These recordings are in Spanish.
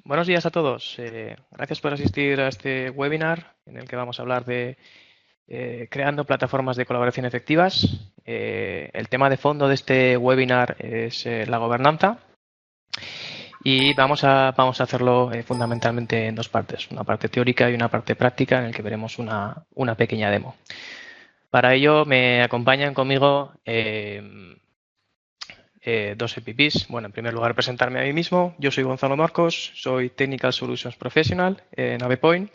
Buenos días a todos. Gracias por asistir a este webinar en el que vamos a hablar de creando plataformas de colaboración efectivas. El tema de fondo de este webinar es la gobernanza y vamos a hacerlo fundamentalmente en dos partes, una parte teórica y una parte práctica en el que veremos una pequeña demo. Para ello me acompañan conmigo dos EPPs. Bueno, en primer lugar, presentarme a mí mismo. Yo soy Gonzalo Marcos, soy Technical Solutions Professional en AvePoint.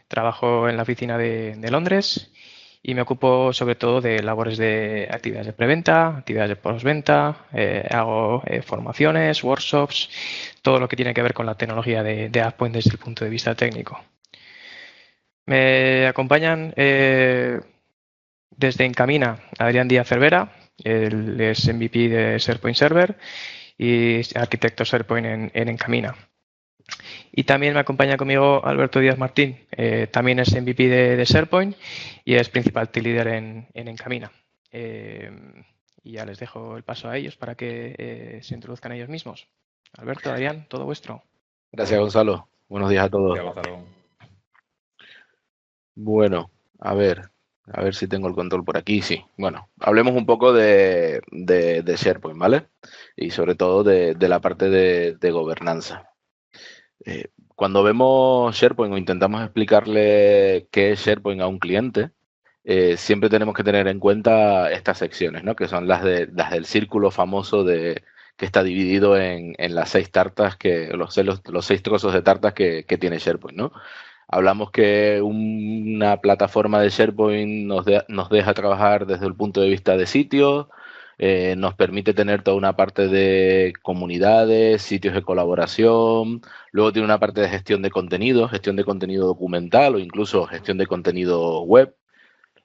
Trabajo en la oficina de Londres y me ocupo sobre todo de labores de actividades de preventa, actividades de postventa, hago formaciones, workshops, todo lo que tiene que ver con la tecnología de AvePoint desde el punto de vista técnico. Me acompañan desde Encamina Adrián Díaz Cervera, él es MVP de SharePoint Server y arquitecto SharePoint en Encamina. Y también me acompaña conmigo Alberto Díaz Martín, también es MVP de SharePoint y es principal team leader en Encamina. Y ya les dejo el paso a ellos para que se introduzcan ellos mismos. Alberto, Adrián, todo vuestro. Gracias, Gonzalo. Buenos días a todos. Gracias, Gonzalo. Bueno, a ver si tengo el control por aquí. Sí, bueno, hablemos un poco de SharePoint, ¿vale? Y sobre todo de la parte de gobernanza. Cuando vemos SharePoint o intentamos explicarle qué es SharePoint a un cliente, siempre tenemos que tener en cuenta estas secciones, ¿no? Que son las del círculo famoso que está dividido en las 6 tartas, los 6 trozos de tartas que tiene SharePoint, ¿no? Hablamos que una plataforma de SharePoint nos deja trabajar desde el punto de vista de sitios, nos permite tener toda una parte de comunidades, sitios de colaboración, luego tiene una parte de gestión de contenido documental o incluso gestión de contenido web.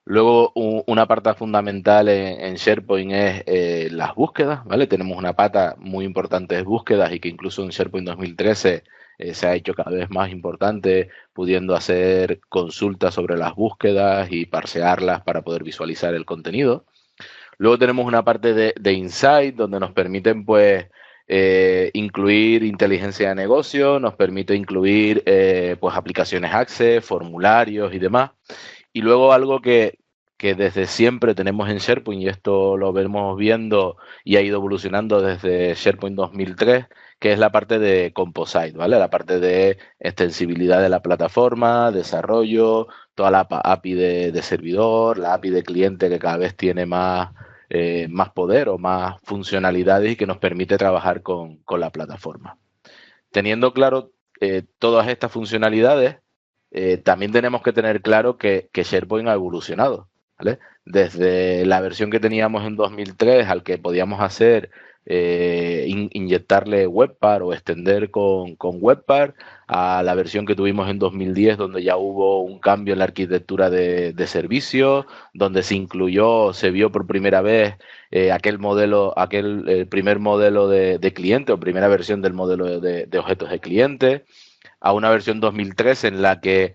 Luego, una parte fundamental en SharePoint es las búsquedas, ¿vale? Tenemos una pata muy importante de búsquedas y que incluso en SharePoint 2013 se ha hecho cada vez más importante, pudiendo hacer consultas sobre las búsquedas y parsearlas para poder visualizar el contenido. Luego tenemos una parte de Insight, donde nos permiten, pues, incluir inteligencia de negocio, nos permite incluir, pues, aplicaciones Access, formularios y demás. Y luego algo que desde siempre tenemos en SharePoint, y esto lo vemos viendo y ha ido evolucionando desde SharePoint 2003, que es la parte de Composite, ¿vale? La parte de extensibilidad de la plataforma, desarrollo, toda la API de servidor, la API de cliente que cada vez tiene más poder o más funcionalidades y que nos permite trabajar con la plataforma. Teniendo claro todas estas funcionalidades, también tenemos que tener claro que SharePoint ha evolucionado, ¿vale? Desde la versión que teníamos en 2003 al que podíamos hacer inyectarle Webpack o extender con Webpack, a la versión que tuvimos en 2010 donde ya hubo un cambio en la arquitectura de servicios, donde se vio por primera vez aquel primer modelo de cliente o primera versión del modelo de objetos de cliente, a una versión 2013 en la que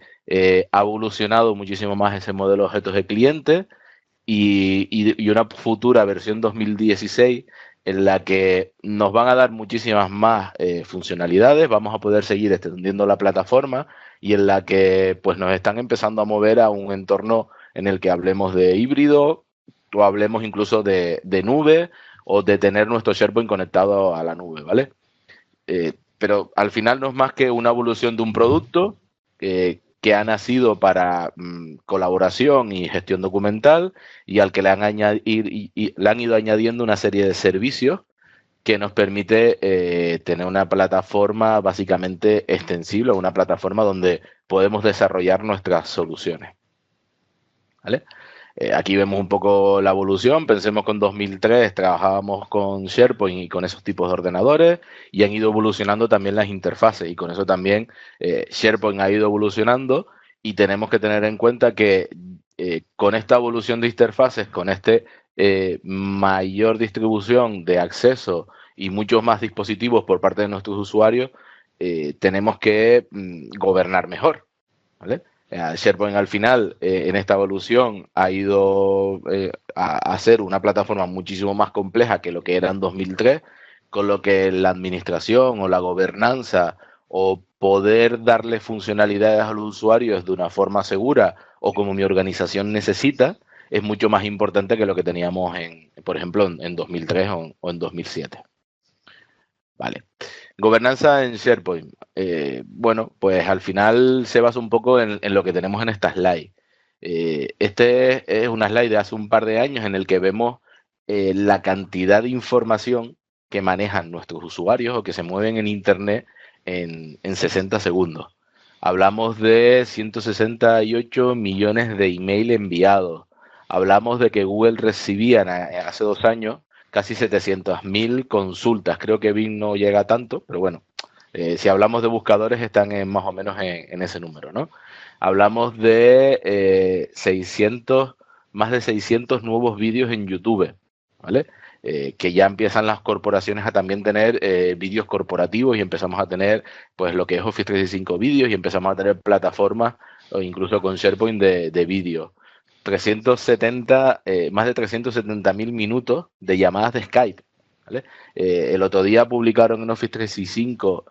ha evolucionado muchísimo más ese modelo de objetos de cliente y una futura versión 2016 en la que nos van a dar muchísimas más funcionalidades, vamos a poder seguir extendiendo la plataforma y en la que pues nos están empezando a mover a un entorno en el que hablemos de híbrido o hablemos incluso de nube o de tener nuestro SharePoint conectado a la nube, ¿vale? Pero al final no es más que una evolución de un producto que ha nacido para colaboración y gestión documental y al que le han ido añadiendo una serie de servicios que nos permite tener una plataforma básicamente extensible, una plataforma donde podemos desarrollar nuestras soluciones, ¿vale? Aquí vemos un poco la evolución. Pensemos que en 2003 trabajábamos con SharePoint y con esos tipos de ordenadores y han ido evolucionando también las interfaces y con eso también SharePoint ha ido evolucionando y tenemos que tener en cuenta que con esta evolución de interfaces, con mayor distribución de acceso y muchos más dispositivos por parte de nuestros usuarios, tenemos que gobernar mejor, ¿vale? SharePoint al final, en esta evolución, ha ido a ser una plataforma muchísimo más compleja que lo que era en 2003, con lo que la administración o la gobernanza o poder darle funcionalidades a los usuarios de una forma segura o como mi organización necesita, es mucho más importante que lo que teníamos, por ejemplo, en 2003 o en 2007. Vale. Gobernanza en SharePoint. Bueno, pues al final se basa un poco en lo que tenemos en esta slide. Este es una slide de hace un par de años en el que vemos la cantidad de información que manejan nuestros usuarios o que se mueven en Internet en 60 segundos. Hablamos de 168 millones de email enviados. Hablamos de que Google recibía hace 2 años casi 700.000 consultas. Creo que Bing no llega a tanto, pero bueno, si hablamos de buscadores están más o menos en ese número, ¿no? Hablamos de más de 600 nuevos vídeos en YouTube, ¿vale? Que ya empiezan las corporaciones a también tener vídeos corporativos y empezamos a tener pues lo que es Office 365 vídeos y empezamos a tener plataformas o incluso con SharePoint de vídeo. 370, más de 370.000 minutos de llamadas de Skype, ¿vale? El otro día publicaron en Office 365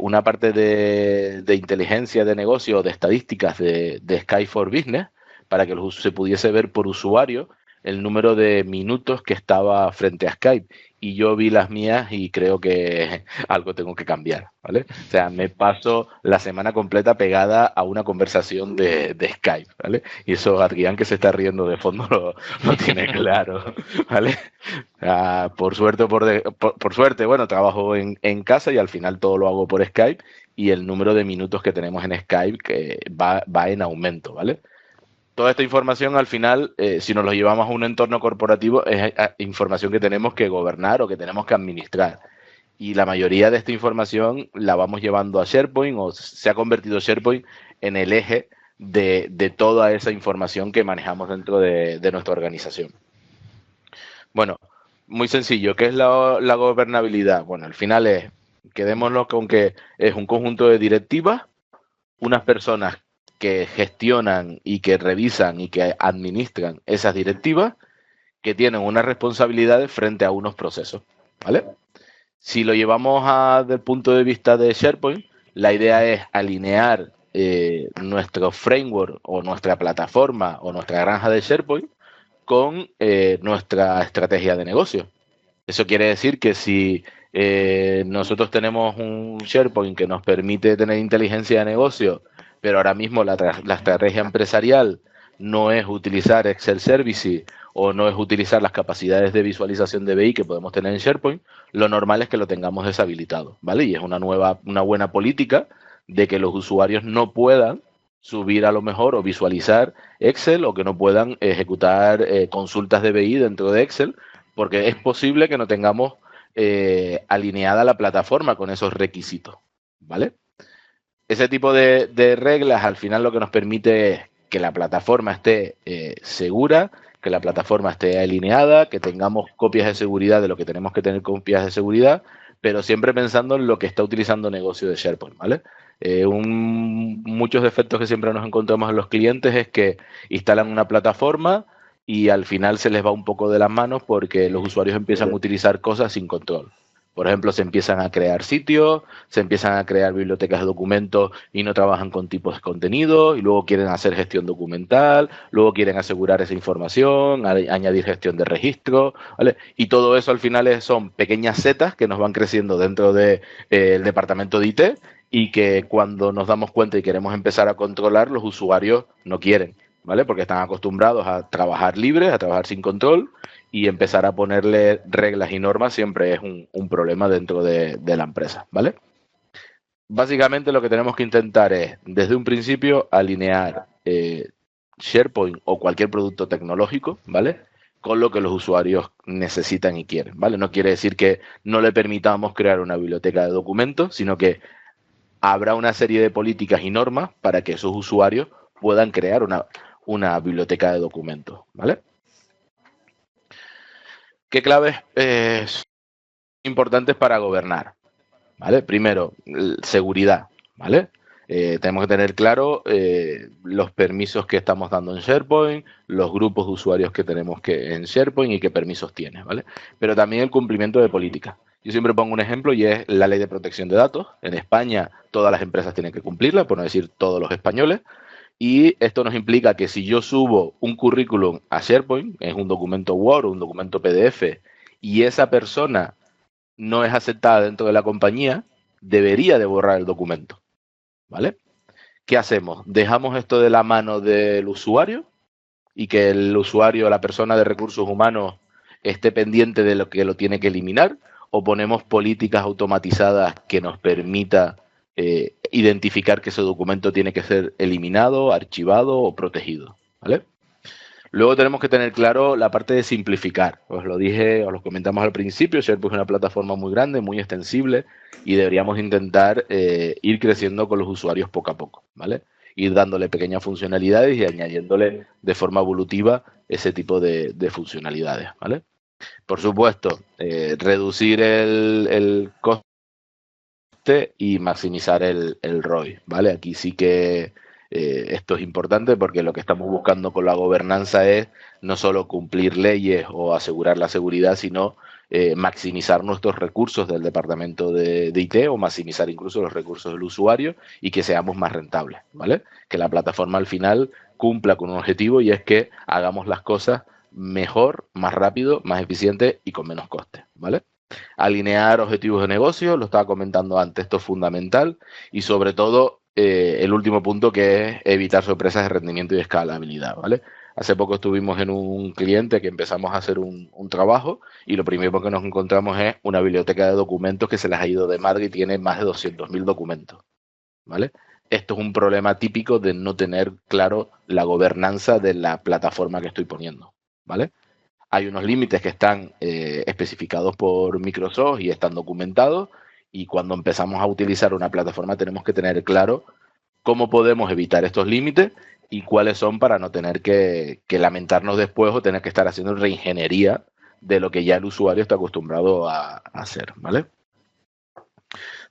una parte de inteligencia de negocio, de estadísticas de Skype for Business, para que se pudiese ver por usuario el número de minutos que estaba frente a Skype. Y yo vi las mías y creo que algo tengo que cambiar, ¿vale? O sea, me paso la semana completa pegada a una conversación de Skype, ¿vale? Y eso Adrián, que se está riendo de fondo, lo tiene claro, ¿vale? Por suerte, por suerte, bueno, trabajo en casa y al final todo lo hago por Skype y el número de minutos que tenemos en Skype que va en aumento, ¿vale? Toda esta información al final, si nos lo llevamos a un entorno corporativo, es información que tenemos que gobernar o que tenemos que administrar. Y la mayoría de esta información la vamos llevando a SharePoint o se ha convertido SharePoint en el eje de toda esa información que manejamos dentro de nuestra organización. Bueno, muy sencillo. ¿Qué es la gobernabilidad? Bueno, al final quedémonos con que es un conjunto de directivas, unas personas que gestionan y que revisan y que administran esas directivas, que tienen unas responsabilidades frente a unos procesos, ¿vale? Si lo llevamos del punto de vista de SharePoint, la idea es alinear nuestro framework o nuestra plataforma o nuestra granja de SharePoint con nuestra estrategia de negocio. Eso quiere decir que si nosotros tenemos un SharePoint que nos permite tener inteligencia de negocio, pero ahora mismo la estrategia empresarial no es utilizar Excel Services o no es utilizar las capacidades de visualización de BI que podemos tener en SharePoint, lo normal es que lo tengamos deshabilitado, ¿vale? Y es una buena política de que los usuarios no puedan subir a lo mejor o visualizar Excel o que no puedan ejecutar consultas de BI dentro de Excel, porque es posible que no tengamos alineada la plataforma con esos requisitos, ¿vale? Ese tipo de reglas al final lo que nos permite es que la plataforma esté segura, que la plataforma esté alineada, que tengamos copias de seguridad de lo que tenemos que tener copias de seguridad, pero siempre pensando en lo que está utilizando negocio de SharePoint, ¿vale? Muchos defectos que siempre nos encontramos en los clientes es que instalan una plataforma y al final se les va un poco de las manos porque los usuarios empiezan a utilizar cosas sin control. Por ejemplo, se empiezan a crear sitios, se empiezan a crear bibliotecas de documentos y no trabajan con tipos de contenido, y luego quieren hacer gestión documental, luego quieren asegurar esa información, añadir gestión de registro, ¿vale? Y todo eso al final son pequeñas setas que nos van creciendo dentro del departamento de IT y que cuando nos damos cuenta y queremos empezar a controlar, los usuarios no quieren, ¿vale? Porque están acostumbrados a trabajar libres, a trabajar sin control, y empezar a ponerle reglas y normas siempre es un problema dentro de la empresa, ¿vale? Básicamente lo que tenemos que intentar es, desde un principio, alinear SharePoint o cualquier producto tecnológico, ¿vale? Con lo que los usuarios necesitan y quieren, ¿vale? No quiere decir que no le permitamos crear una biblioteca de documentos, sino que habrá una serie de políticas y normas para que esos usuarios puedan crear una biblioteca de documentos, ¿vale? ¿Qué claves son importantes para gobernar? ¿Vale? Primero, seguridad, ¿vale? Tenemos que tener claro los permisos que estamos dando en SharePoint, los grupos de usuarios que tenemos en SharePoint y qué permisos tiene, ¿vale? Pero también el cumplimiento de políticas. Yo siempre pongo un ejemplo y es la ley de protección de datos. En España todas las empresas tienen que cumplirla, por no decir todos los españoles. Y esto nos implica que si yo subo un currículum a SharePoint, es un documento Word o un documento PDF, y esa persona no es aceptada dentro de la compañía, debería de borrar el documento, ¿vale? ¿Qué hacemos? ¿Dejamos esto de la mano del usuario y que el usuario, la persona de recursos humanos, esté pendiente de lo que lo tiene que eliminar? ¿O ponemos políticas automatizadas que nos permita identificar que ese documento tiene que ser eliminado, archivado o protegido? ¿Vale? Luego tenemos que tener claro la parte de simplificar. Os lo dije, os lo comentamos al principio, SharePoint es una plataforma muy grande, muy extensible y deberíamos intentar ir creciendo con los usuarios poco a poco, ¿vale? Ir dándole pequeñas funcionalidades y añadiéndole de forma evolutiva ese tipo de funcionalidades, ¿vale? Por supuesto, reducir el coste y maximizar el ROI, ¿vale? Aquí sí que esto es importante porque lo que estamos buscando con la gobernanza es no solo cumplir leyes o asegurar la seguridad, sino maximizar nuestros recursos del departamento de IT o maximizar incluso los recursos del usuario y que seamos más rentables, ¿vale? Que la plataforma al final cumpla con un objetivo y es que hagamos las cosas mejor, más rápido, más eficiente y con menos coste, ¿vale? Alinear objetivos de negocio, lo estaba comentando antes, esto es fundamental y sobre todo el último punto que es evitar sorpresas de rendimiento y escalabilidad, ¿vale? Hace poco estuvimos en un cliente que empezamos a hacer un trabajo y lo primero que nos encontramos es una biblioteca de documentos que se les ha ido de madre y tiene más de 200.000 documentos, ¿vale? Esto es un problema típico de no tener claro la gobernanza de la plataforma que estoy poniendo, ¿vale? Hay unos límites que están especificados por Microsoft y están documentados y cuando empezamos a utilizar una plataforma tenemos que tener claro cómo podemos evitar estos límites y cuáles son para no tener que lamentarnos después o tener que estar haciendo reingeniería de lo que ya el usuario está acostumbrado a hacer, ¿vale?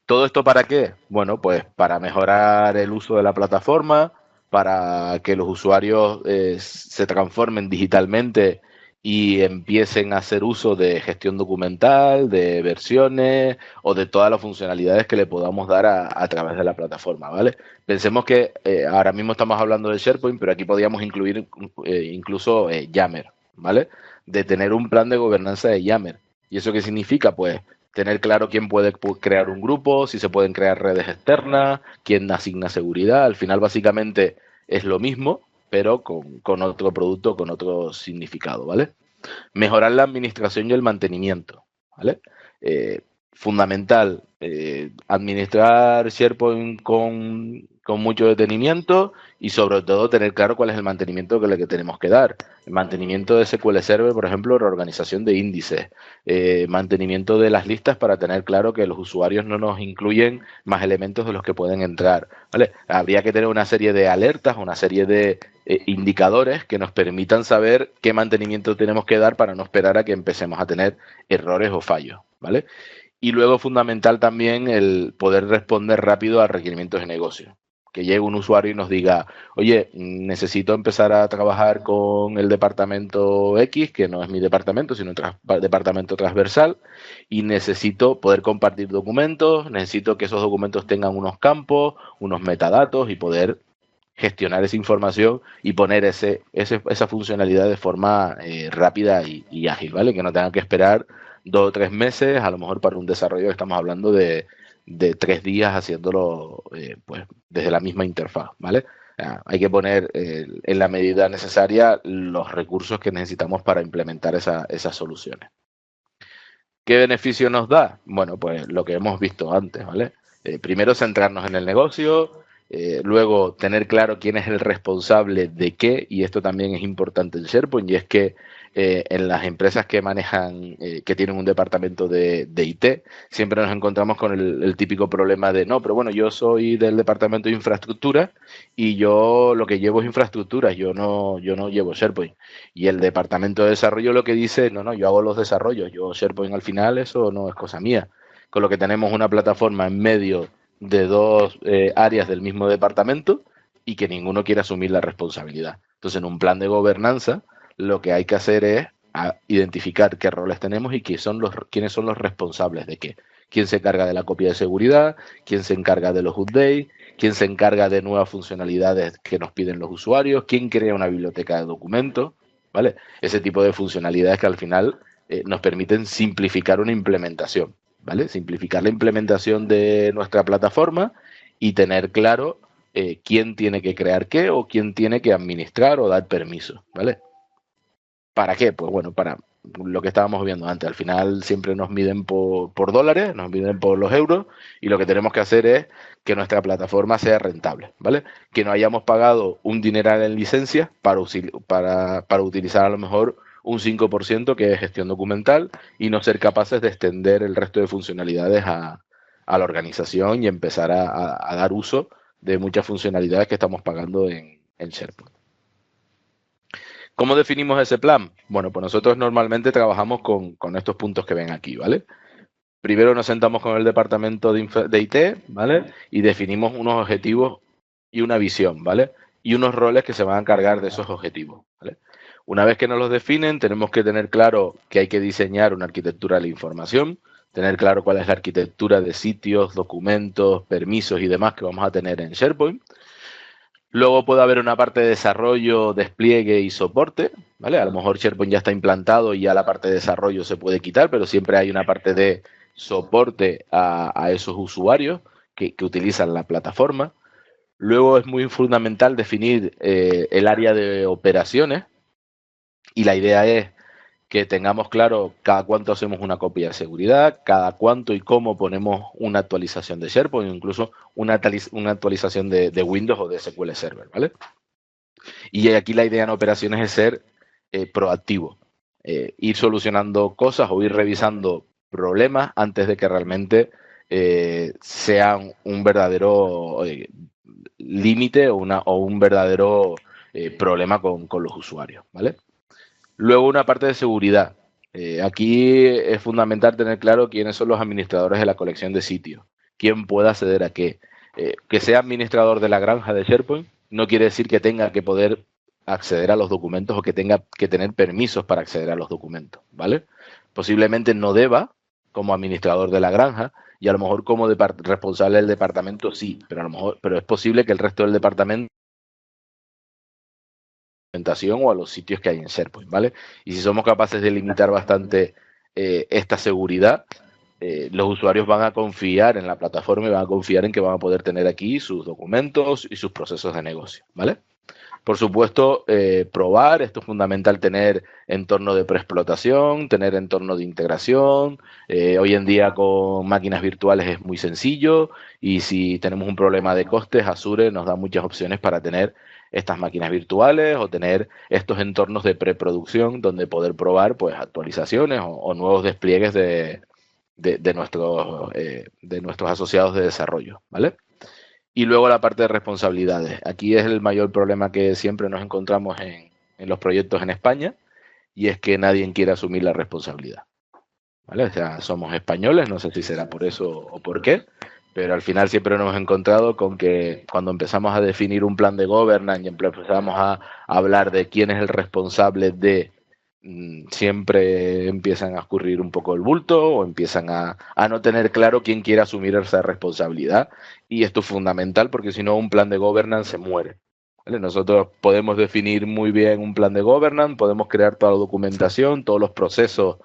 ¿Todo esto para qué? Bueno, pues para mejorar el uso de la plataforma, para que los usuarios se transformen digitalmente y empiecen a hacer uso de gestión documental, de versiones o de todas las funcionalidades que le podamos dar a través de la plataforma, ¿vale? Pensemos que ahora mismo estamos hablando de SharePoint, pero aquí podríamos incluir incluso Yammer, ¿vale? De tener un plan de gobernanza de Yammer. ¿Y eso qué significa? Pues tener claro quién puede crear un grupo, si se pueden crear redes externas, quién asigna seguridad. Al final, básicamente, es lo mismo, pero con otro producto, con otro significado, ¿vale? Mejorar la administración y el mantenimiento, ¿vale? Fundamental, administrar SharePoint con mucho detenimiento y sobre todo tener claro cuál es el mantenimiento que le tenemos que dar. El mantenimiento de SQL Server, por ejemplo, reorganización de índices, mantenimiento de las listas para tener claro que los usuarios no nos incluyen más elementos de los que pueden entrar, ¿vale? Habría que tener una serie de alertas, una serie de indicadores que nos permitan saber qué mantenimiento tenemos que dar para no esperar a que empecemos a tener errores o fallos, ¿vale? Y luego fundamental también el poder responder rápido a requerimientos de negocio. Que llegue un usuario y nos diga, oye, necesito empezar a trabajar con el departamento X, que no es mi departamento, sino un departamento transversal, y necesito poder compartir documentos, necesito que esos documentos tengan unos campos, unos metadatos y poder gestionar esa información y poner esa funcionalidad de forma rápida y ágil, ¿vale? Que no tengan que esperar 2 o 3 meses, a lo mejor para un desarrollo que estamos hablando de 3 días haciéndolo pues desde la misma interfaz, ¿vale? Hay que poner en la medida necesaria los recursos que necesitamos para implementar esas soluciones. ¿Qué beneficio nos da? Bueno, pues lo que hemos visto antes, ¿vale? Primero centrarnos en el negocio, luego tener claro quién es el responsable de qué, y esto también es importante en SharePoint, y es que en las empresas que manejan, que tienen un departamento de IT, siempre nos encontramos con el típico problema de, no, pero bueno, yo soy del departamento de infraestructura y yo lo que llevo es infraestructura, yo no llevo SharePoint. Y el departamento de desarrollo lo que dice, no, yo hago los desarrollos, yo SharePoint al final eso no es cosa mía. Con lo que tenemos una plataforma en medio de 2 áreas del mismo departamento y que ninguno quiere asumir la responsabilidad. Entonces, en un plan de gobernanza, lo que hay que hacer es a identificar qué roles tenemos y quiénes son los responsables de qué. Quién se encarga de la copia de seguridad, quién se encarga de los updates, quién se encarga de nuevas funcionalidades que nos piden los usuarios, quién crea una biblioteca de documentos, ¿vale? Ese tipo de funcionalidades que al final nos permiten simplificar una implementación, ¿vale? Simplificar la implementación de nuestra plataforma y tener claro quién tiene que crear qué o quién tiene que administrar o dar permiso, ¿vale? ¿Para qué? Pues bueno, para lo que estábamos viendo antes. Al final siempre nos miden por dólares, nos miden por los euros y lo que tenemos que hacer es que nuestra plataforma sea rentable, ¿vale? Que no hayamos pagado un dineral en licencias para utilizar a lo mejor un 5% que es gestión documental y no ser capaces de extender el resto de funcionalidades a la organización y empezar a dar uso de muchas funcionalidades que estamos pagando en SharePoint. ¿Cómo definimos ese plan? Bueno, pues nosotros normalmente trabajamos con estos puntos que ven aquí, ¿vale? Primero nos sentamos con el departamento de IT, ¿vale? Y definimos unos objetivos y una visión, ¿vale? Y unos roles que se van a encargar de esos objetivos, ¿vale? Una vez que nos los definen, tenemos que tener claro que hay que diseñar una arquitectura de la información, tener claro cuál es la arquitectura de sitios, documentos, permisos y demás que vamos a tener en SharePoint. Luego puede haber una parte de desarrollo, despliegue y soporte, ¿vale? A lo mejor SharePoint ya está implantado y ya la parte de desarrollo se puede quitar, pero siempre hay una parte de soporte a esos usuarios que utilizan la plataforma. Luego es muy fundamental definir el área de operaciones y la idea es que tengamos claro cada cuánto hacemos una copia de seguridad, cada cuánto y cómo ponemos una actualización de SharePoint, incluso una actualización de Windows o de SQL Server, ¿vale? Y aquí la idea en operaciones es ser proactivo, ir solucionando cosas o ir revisando problemas antes de que realmente sean un verdadero límite o un verdadero problema con los usuarios, ¿vale? Luego una parte de seguridad. Aquí es fundamental tener claro quiénes son los administradores de la colección de sitios, quién puede acceder a qué. Que sea administrador de la granja de SharePoint no quiere decir que tenga que poder acceder a los documentos o que tenga que tener permisos para acceder a los documentos, ¿vale? Posiblemente no deba como administrador de la granja y a lo mejor como responsable del departamento sí, pero es posible que el resto del departamento o a los sitios que hay en SharePoint, ¿vale? Y si somos capaces de limitar bastante esta seguridad, los usuarios van a confiar en la plataforma y van a confiar en que van a poder tener aquí sus documentos y sus procesos de negocio, ¿vale? Por supuesto, probar, esto es fundamental tener entorno de preexplotación, tener entorno de integración. Hoy en día con máquinas virtuales es muy sencillo y si tenemos un problema de costes, Azure nos da muchas opciones para tener estas máquinas virtuales o tener estos entornos de preproducción donde poder probar pues actualizaciones o nuevos despliegues de nuestros asociados de desarrollo, ¿vale? Y luego la parte de responsabilidades. Aquí es el mayor problema que siempre nos encontramos en los proyectos en España y es que nadie quiere asumir la responsabilidad, ¿vale? O sea, somos españoles, no sé si será por eso o por qué, pero al final siempre nos hemos encontrado con que cuando empezamos a definir un plan de governance y empezamos a hablar de quién es el responsable de siempre empiezan a escurrir un poco el bulto o empiezan a no tener claro quién quiere asumir esa responsabilidad. Y esto es fundamental porque si no un plan de governance se muere, ¿vale? Nosotros podemos definir muy bien un plan de governance, podemos crear toda la documentación, todos los procesos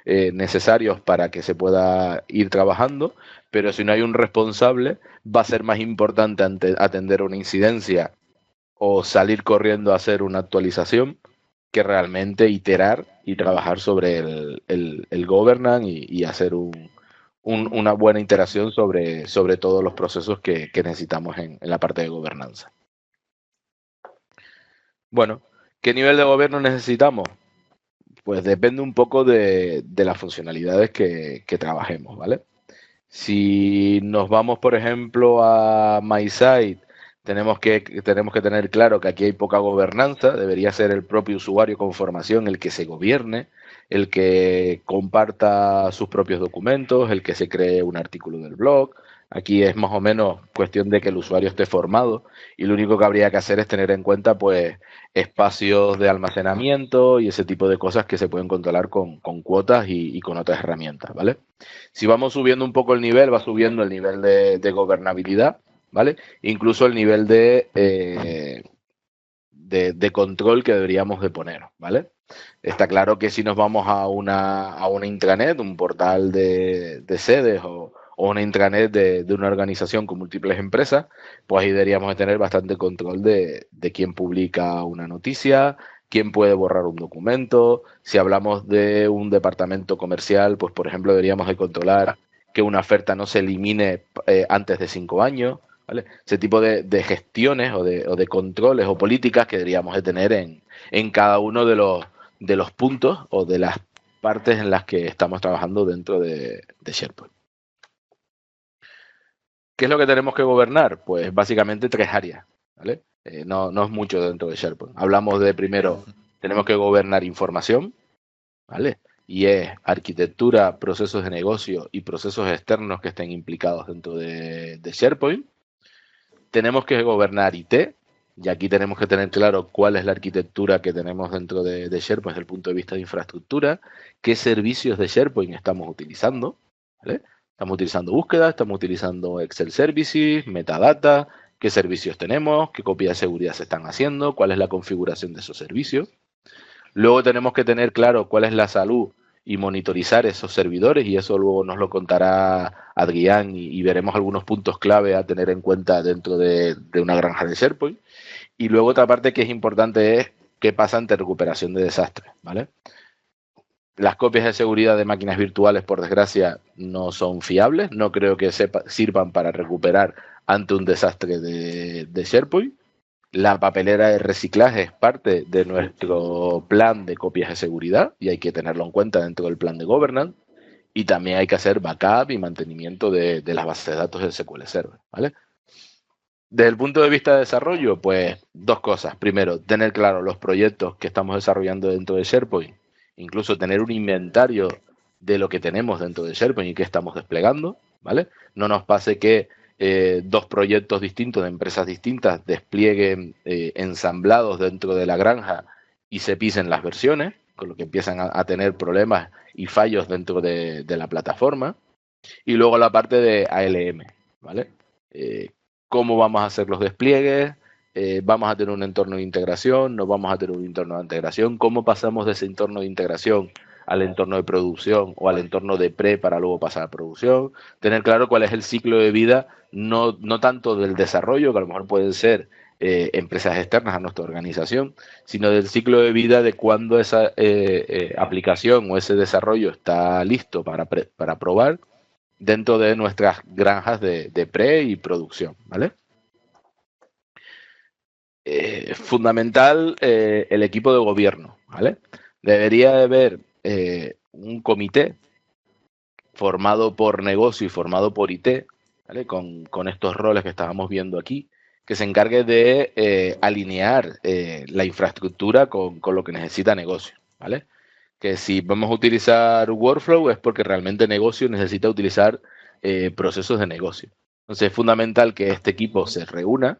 necesarios para que se pueda ir trabajando, pero si no hay un responsable va a ser más importante atender una incidencia o salir corriendo a hacer una actualización que realmente iterar y trabajar sobre el governance y hacer una buena interacción sobre todos los procesos que necesitamos en la parte de gobernanza. Bueno, ¿qué nivel de gobierno necesitamos? Pues depende un poco de las funcionalidades que trabajemos, ¿vale? Si nos vamos, por ejemplo, a MySite, tenemos que tener claro que aquí hay poca gobernanza, debería ser el propio usuario con formación el que se gobierne, el que comparta sus propios documentos, el que se cree un artículo del blog, Aquí es más o menos cuestión de que el usuario esté formado y lo único que habría que hacer es tener en cuenta pues espacios de almacenamiento y ese tipo de cosas que se pueden controlar con cuotas y con otras herramientas, ¿vale? Si vamos subiendo un poco el nivel, va subiendo el nivel de gobernabilidad, ¿vale? Incluso el nivel de control que deberíamos de poner, ¿vale? Está claro que si nos vamos a una intranet, un portal de sedes o una intranet de una organización con múltiples empresas, pues ahí deberíamos de tener bastante control de quién publica una noticia, quién puede borrar un documento. Si hablamos de un departamento comercial, pues por ejemplo deberíamos de controlar que una oferta no se elimine antes de 5 años. ¿Vale? Ese tipo de gestiones o de controles o políticas que deberíamos de tener en cada uno de los puntos o de las partes en las que estamos trabajando dentro de SharePoint. ¿Qué es lo que tenemos que gobernar? Pues básicamente 3 áreas, ¿vale? No es mucho dentro de SharePoint. Hablamos de primero, tenemos que gobernar información, ¿vale? Y es arquitectura, procesos de negocio y procesos externos que estén implicados dentro de SharePoint. Tenemos que gobernar IT, y aquí tenemos que tener claro cuál es la arquitectura que tenemos dentro de SharePoint desde el punto de vista de infraestructura, qué servicios de SharePoint estamos utilizando, ¿vale? Estamos utilizando búsqueda, estamos utilizando Excel Services, metadata, qué servicios tenemos, qué copias de seguridad se están haciendo, cuál es la configuración de esos servicios. Luego tenemos que tener claro cuál es la salud y monitorizar esos servidores, y eso luego nos lo contará Adrián y veremos algunos puntos clave a tener en cuenta dentro de una granja de SharePoint. Y luego otra parte que es importante es qué pasa ante recuperación de desastres, ¿vale? Las copias de seguridad de máquinas virtuales, por desgracia, no son fiables. No creo que sirvan para recuperar ante un desastre de SharePoint. La papelera de reciclaje es parte de nuestro plan de copias de seguridad y hay que tenerlo en cuenta dentro del plan de governance. Y también hay que hacer backup y mantenimiento de las bases de datos del SQL Server, ¿vale? Desde el punto de vista de desarrollo, pues 2 cosas. Primero, tener claro los proyectos que estamos desarrollando dentro de SharePoint, incluso tener un inventario de lo que tenemos dentro de SharePoint y que estamos desplegando, ¿vale? No nos pase que 2 proyectos distintos de empresas distintas desplieguen ensamblados dentro de la granja y se pisen las versiones, con lo que empiezan a tener problemas y fallos dentro de la plataforma. Y luego la parte de ALM, ¿vale? Cómo vamos a hacer los despliegues, vamos a tener un entorno de integración, no vamos a tener un entorno de integración, cómo pasamos de ese entorno de integración al entorno de producción o al entorno de pre para luego pasar a producción, tener claro cuál es el ciclo de vida, no tanto del desarrollo, que a lo mejor pueden ser empresas externas a nuestra organización, sino del ciclo de vida de cuando esa aplicación o ese desarrollo está listo para probar dentro de nuestras granjas de pre y producción, ¿vale? Fundamental el equipo de gobierno, ¿vale? Debería de haber un comité formado por negocio y formado por IT, ¿vale? Con estos roles que estábamos viendo aquí, que se encargue de alinear la infraestructura con lo que necesita negocio, ¿vale? Que si vamos a utilizar Workflow es porque realmente negocio necesita utilizar procesos de negocio. Entonces es fundamental que este equipo se reúna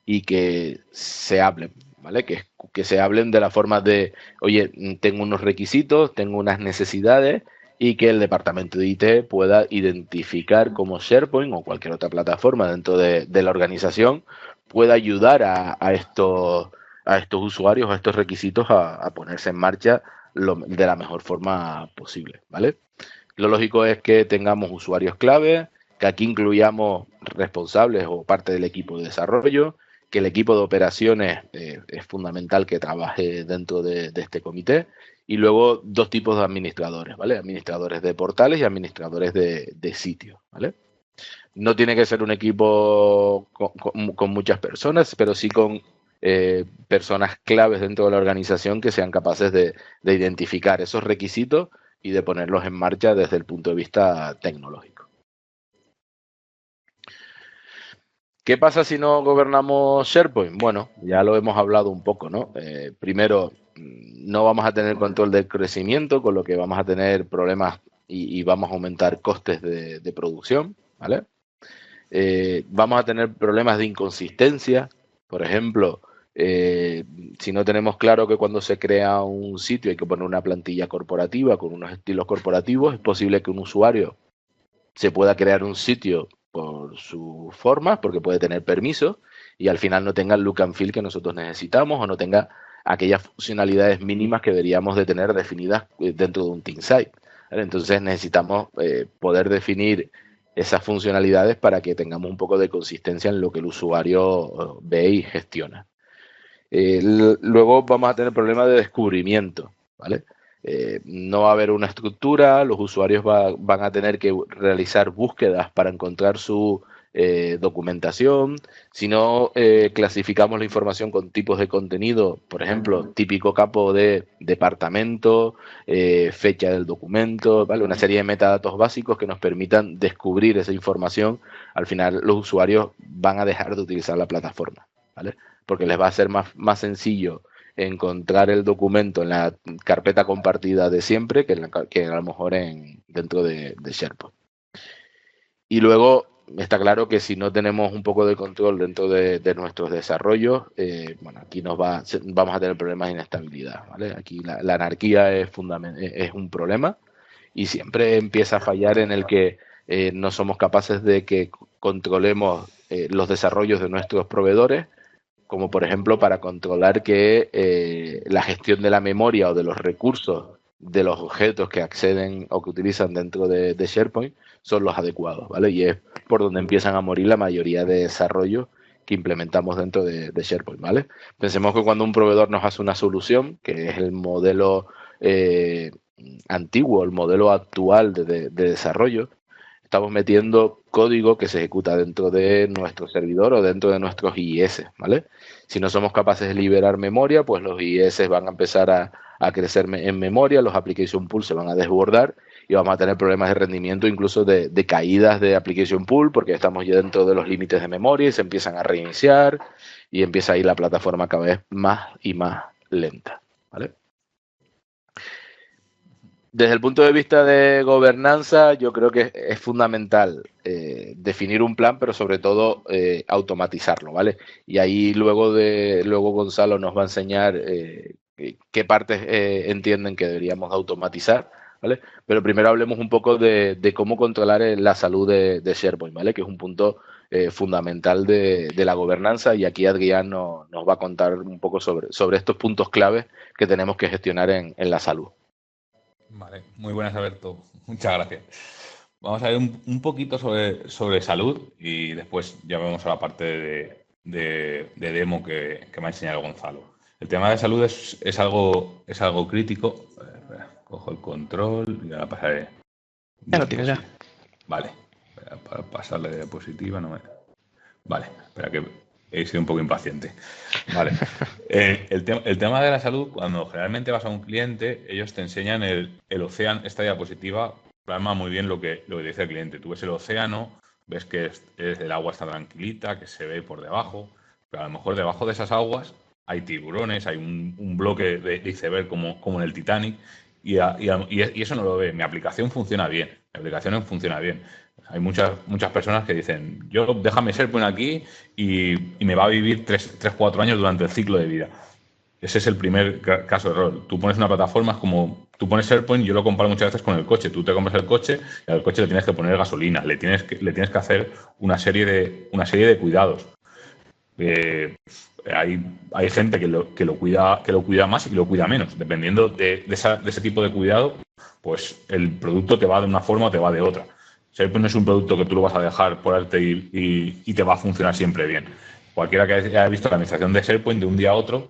y que se hablen, ¿vale? Que se hablen de la forma de, oye, tengo unos requisitos, tengo unas necesidades, y que el departamento de IT pueda identificar cómo SharePoint o cualquier otra plataforma dentro de la organización pueda ayudar a estos usuarios, a estos requisitos a ponerse en marcha de la mejor forma posible, ¿vale? Lo lógico es que tengamos usuarios clave, que aquí incluyamos responsables o parte del equipo de desarrollo, que el equipo de operaciones es fundamental que trabaje dentro de este comité, y luego 2 tipos de administradores, ¿vale? Administradores de portales y administradores de sitios, ¿vale? No tiene que ser un equipo con muchas personas, pero sí con personas claves dentro de la organización que sean capaces de identificar esos requisitos y de ponerlos en marcha desde el punto de vista tecnológico. ¿Qué pasa si no gobernamos SharePoint? Bueno, ya lo hemos hablado un poco, ¿no? Primero, no vamos a tener control del crecimiento, con lo que vamos a tener problemas y vamos a aumentar costes de producción, ¿vale? Vamos a tener problemas de inconsistencia. Por ejemplo, si no tenemos claro que cuando se crea un sitio hay que poner una plantilla corporativa con unos estilos corporativos, es posible que un usuario se pueda crear un sitio por sus formas, porque puede tener permiso, y al final no tenga el look and feel que nosotros necesitamos o no tenga aquellas funcionalidades mínimas que deberíamos de tener definidas dentro de un team site. ¿Vale? Entonces necesitamos poder definir esas funcionalidades para que tengamos un poco de consistencia en lo que el usuario ve y gestiona. Luego vamos a tener problemas de descubrimiento, ¿vale? No va a haber una estructura, los usuarios van a tener que realizar búsquedas para encontrar su documentación. Si no clasificamos la información con tipos de contenido, por ejemplo, típico campo de departamento, fecha del documento, ¿vale? Una serie de metadatos básicos que nos permitan descubrir esa información. Al final los usuarios van a dejar de utilizar la plataforma, ¿vale? Porque les va a ser más sencillo encontrar el documento en la carpeta compartida de siempre que a lo mejor dentro de SharePoint. Y luego está claro que si no tenemos un poco de control dentro de nuestros desarrollos, bueno, aquí vamos a tener problemas de inestabilidad, ¿vale? Aquí la anarquía es un problema y siempre empieza a fallar en el que no somos capaces de que controlemos los desarrollos de nuestros proveedores, como por ejemplo para controlar que la gestión de la memoria o de los recursos de los objetos que acceden o que utilizan dentro de SharePoint son los adecuados, ¿vale? Y es por donde empiezan a morir la mayoría de desarrollos que implementamos dentro de SharePoint, ¿vale? Pensemos que cuando un proveedor nos hace una solución, que es el modelo antiguo, el modelo actual de desarrollo, estamos metiendo código que se ejecuta dentro de nuestro servidor o dentro de nuestros IIS, ¿vale? Si no somos capaces de liberar memoria, pues los IIS van a empezar a crecer en memoria, los application pool se van a desbordar y vamos a tener problemas de rendimiento, incluso de caídas de application pool, porque estamos ya dentro de los límites de memoria y se empiezan a reiniciar y empieza a ir la plataforma cada vez más y más lenta, ¿vale? Desde el punto de vista de gobernanza, yo creo que es fundamental definir un plan, pero sobre todo automatizarlo, ¿vale? Y ahí luego Gonzalo nos va a enseñar qué partes entienden que deberíamos automatizar, ¿vale? Pero primero hablemos un poco de cómo controlar la salud de SharePoint, ¿vale? Que es un punto fundamental de la gobernanza, y aquí Adrián nos va a contar un poco sobre estos puntos claves que tenemos que gestionar en la salud. Vale, muy buenas, Alberto. Muchas gracias. Vamos a ver un poquito sobre salud y después ya vamos a la parte de demo que me ha enseñado Gonzalo. El tema de salud es algo crítico. Cojo el control y ahora pasaré. Ya lo tienes ya. Vale, para pasarle de diapositiva no me... Vale, espera que he sido un poco impaciente. Vale. El tema de la salud, cuando generalmente vas a un cliente, ellos te enseñan el océano. Esta diapositiva plasma muy bien lo que dice el cliente. Tú ves el océano, ves que el agua está tranquilita, que se ve por debajo, pero a lo mejor debajo de esas aguas hay tiburones, hay un bloque de iceberg como en el Titanic, y eso no lo ve. Mi aplicación funciona bien. Hay muchas personas que dicen, yo déjame SharePoint aquí y me va a vivir 3-4 años durante el ciclo de vida. Ese es el primer caso de error. Tú pones una plataforma, es como tú pones SharePoint, yo lo comparo muchas veces con el coche. Tú te compras el coche y al coche le tienes que poner gasolina, le tienes que hacer una serie de cuidados. Hay gente que lo cuida más y lo cuida menos. Dependiendo de ese tipo de cuidado, pues el producto te va de una forma o te va de otra. SharePoint no es un producto que tú lo vas a dejar por arte y te va a funcionar siempre bien. Cualquiera que haya visto la administración de SharePoint de un día a otro,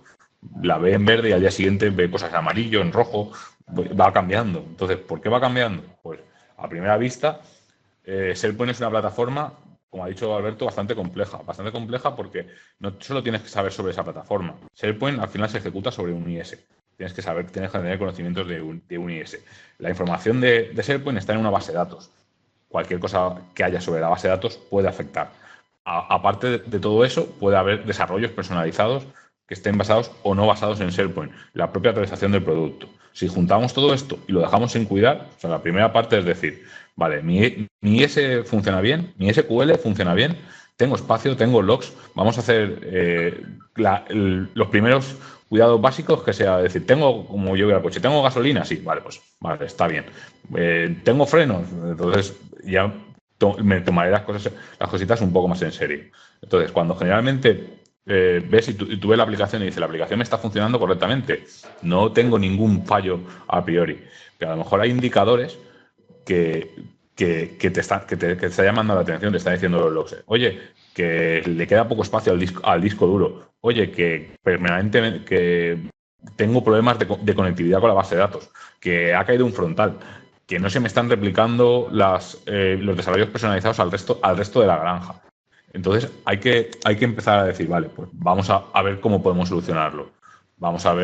la ve en verde y al día siguiente ve cosas en amarillo, en rojo, va cambiando. Entonces, ¿por qué va cambiando? Pues a primera vista, SharePoint es una plataforma, como ha dicho Alberto, bastante compleja porque no solo tienes que saber sobre esa plataforma. SharePoint al final se ejecuta sobre un IS. Tienes que tener conocimientos de un IS. La información de SharePoint está en una base de datos. Cualquier cosa que haya sobre la base de datos puede afectar. Aparte de todo eso, puede haber desarrollos personalizados que estén basados o no basados en SharePoint, la propia actualización del producto. Si juntamos todo esto y lo dejamos sin cuidar, o sea, la primera parte es decir, vale, mi mi IS funciona bien, mi SQL funciona bien, tengo espacio, tengo logs, vamos a hacer los primeros cuidados básicos que sea, decir, tengo, como yo voy al coche, ¿tengo gasolina? Sí, vale, pues vale, está bien. ¿Tengo frenos? Entonces ya me tomaré las cositas un poco más en serio. Entonces, cuando generalmente ves y tú ves la aplicación y dices, la aplicación me está funcionando correctamente, no tengo ningún fallo a priori, pero a lo mejor hay indicadores que te está llamando la atención, te está diciendo los logs. Oye, que le queda poco espacio al disco duro. Oye, que permanentemente que tengo problemas de conectividad con la base de datos, que ha caído un frontal, que no se me están replicando los desarrollos personalizados al resto de la granja. Entonces hay que empezar a decir, vale, pues vamos a ver cómo podemos solucionarlo. Vamos a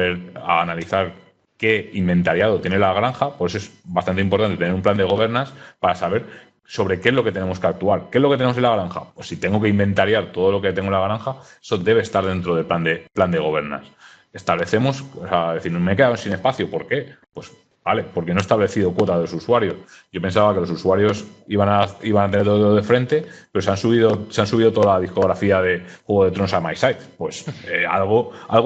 analizar qué inventariado tiene la granja, por eso es bastante importante tener un plan de governance para saber sobre qué es lo que tenemos que actuar. ¿Qué es lo que tenemos en la granja? Pues si tengo que inventariar todo lo que tengo en la granja, eso debe estar dentro del plan de governance. Establecemos, o sea, decir, me he quedado sin espacio, ¿por qué? Pues vale, porque no he establecido cuota de los usuarios. Yo pensaba que los usuarios iban a tener todo de frente, pero se han subido toda la discografía de Juego de Tronos a MySite. Pues algo he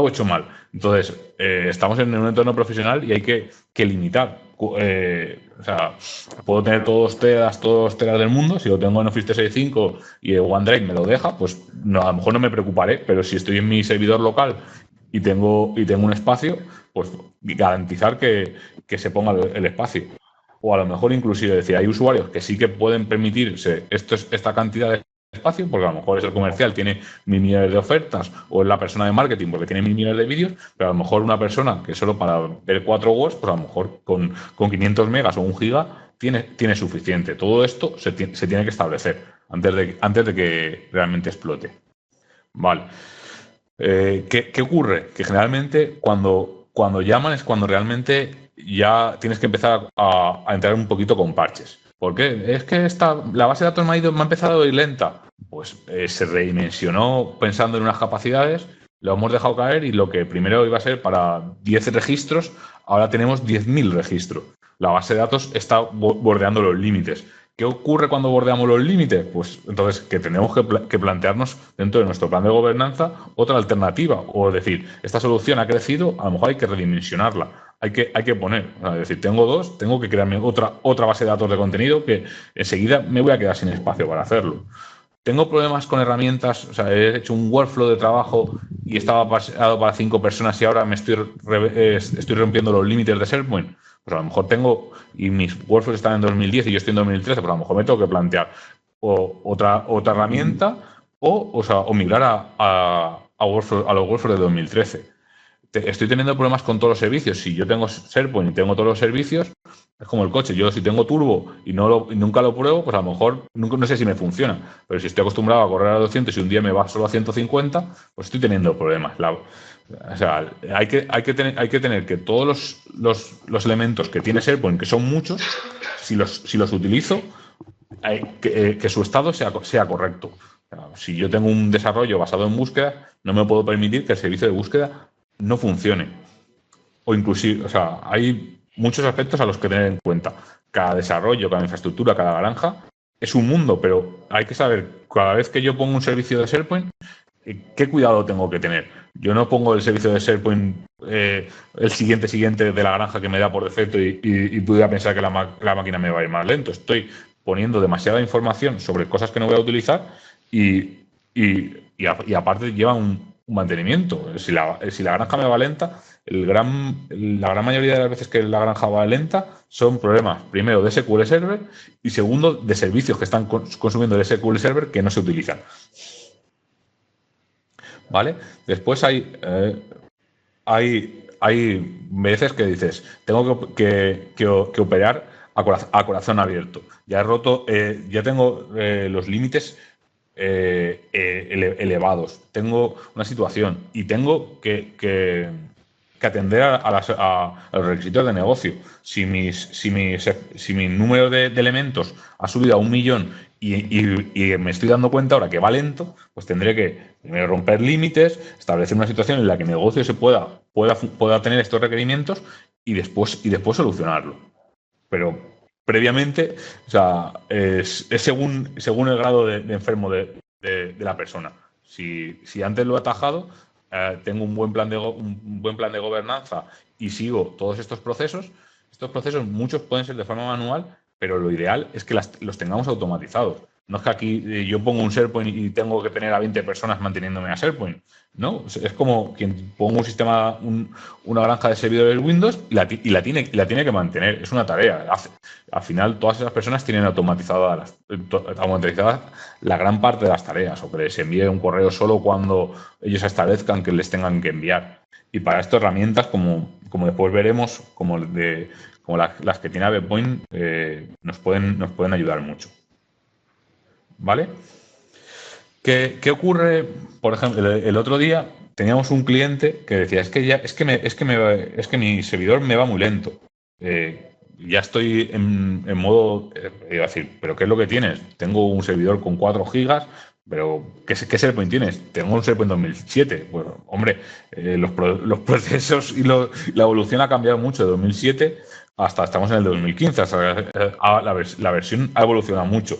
hecho mal. Entonces, estamos en un entorno profesional y hay que limitar. O sea, puedo tener todos los teras del mundo. Si lo tengo en Office 365 y OneDrive me lo deja, pues no, a lo mejor no me preocuparé, pero si estoy en mi servidor local y tengo un espacio, pues garantizar que se ponga el espacio. O a lo mejor inclusive decir, hay usuarios que sí que pueden permitirse esta cantidad de espacio, porque a lo mejor es el comercial, tiene 1.000 millones de ofertas, o es la persona de marketing porque tiene 1.000 millones de vídeos, pero a lo mejor una persona que solo para ver 4 webs, pues a lo mejor con 500 megas o 1 giga tiene suficiente. Todo esto se tiene que establecer antes de que realmente explote. Vale. ¿Qué ocurre? Que generalmente cuando llaman es cuando realmente ya tienes que empezar a entrar un poquito con parches. ¿Por qué? Es que la base de datos me ha empezado a ir lenta. Pues se redimensionó pensando en unas capacidades, lo hemos dejado caer y lo que primero iba a ser para 10 registros, ahora tenemos 10.000 registros. La base de datos está bordeando los límites. ¿Qué ocurre cuando bordeamos los límites? Pues entonces que tenemos que plantearnos dentro de nuestro plan de gobernanza otra alternativa. O decir, esta solución ha crecido, a lo mejor hay que redimensionarla. Hay que poner, es decir, tengo 2, tengo que crearme otra base de datos de contenido que enseguida me voy a quedar sin espacio para hacerlo. Tengo problemas con herramientas, o sea, he hecho un workflow de trabajo y estaba pasado para 5 personas y ahora me estoy rompiendo los límites de SharePoint. Pues a lo mejor y mis workflows están en 2010 y yo estoy en 2013, pues a lo mejor me tengo que plantear otra herramienta o migrar a los workflows de 2013. Estoy teniendo problemas con todos los servicios. Si yo tengo SharePoint y tengo todos los servicios, es como el coche. Yo si tengo turbo y nunca lo pruebo, pues a lo mejor no sé si me funciona. Pero si estoy acostumbrado a correr a 200 y un día me va solo a 150, pues estoy teniendo problemas. O sea, hay que tener que todos los elementos que tiene SharePoint, que son muchos, si los utilizo, que su estado sea correcto. O sea, si yo tengo un desarrollo basado en búsqueda, no me puedo permitir que el servicio de búsqueda no funcione. O inclusive, o sea, hay muchos aspectos a los que tener en cuenta. Cada desarrollo, cada infraestructura, cada granja es un mundo, pero hay que saber, cada vez que yo pongo un servicio de SharePoint, ¿qué cuidado tengo que tener? Yo no pongo el servicio de SharePoint el siguiente de la granja que me da por defecto y pudiera pensar que la máquina me va a ir más lento. Estoy poniendo demasiada información sobre cosas que no voy a utilizar y aparte lleva un mantenimiento. Si la granja me va lenta, la gran mayoría de las veces que la granja va lenta son problemas, primero, de SQL Server y segundo, de servicios que están consumiendo el SQL Server que no se utilizan. ¿Vale? Después hay veces que dices, tengo que operar a corazón abierto. Ya he roto, ya tengo los límites elevados. Tengo una situación y tengo que atender a los requisitos de negocio. Si mi número de elementos ha subido a 1 millón y me estoy dando cuenta ahora que va lento, pues tendré que primero romper límites, establecer una situación en la que mi negocio pueda tener estos requerimientos y después solucionarlo. Pero previamente, o sea, es según el grado de enfermo de la persona. Si antes lo he atajado, tengo un buen plan de gobernanza y sigo todos estos procesos muchos pueden ser de forma manual, pero lo ideal es que los tengamos automatizados. No es que aquí yo pongo un SharePoint y tengo que tener a 20 personas manteniéndome a SharePoint. No, es como quien ponga un sistema, una granja de servidores Windows y la tiene que mantener. Es una tarea. Al final, todas esas personas tienen automatizadas la gran parte de las tareas, o que les envíe un correo solo cuando ellos establezcan que les tengan que enviar. Y para esto herramientas como después veremos, como las que tiene AvePoint, nos pueden ayudar mucho. ¿Vale? ¿Qué ocurre? Por ejemplo, el otro día teníamos un cliente que decía, es que mi servidor me va muy lento. Ya estoy en modo, iba a decir, ¿pero qué es lo que tienes? Tengo un servidor con 4 gigas, pero ¿qué SharePoint tienes? Tengo un SharePoint 2007. Pues, hombre, los procesos y la evolución ha cambiado mucho de 2007 hasta estamos en el 2015. La versión ha evolucionado mucho.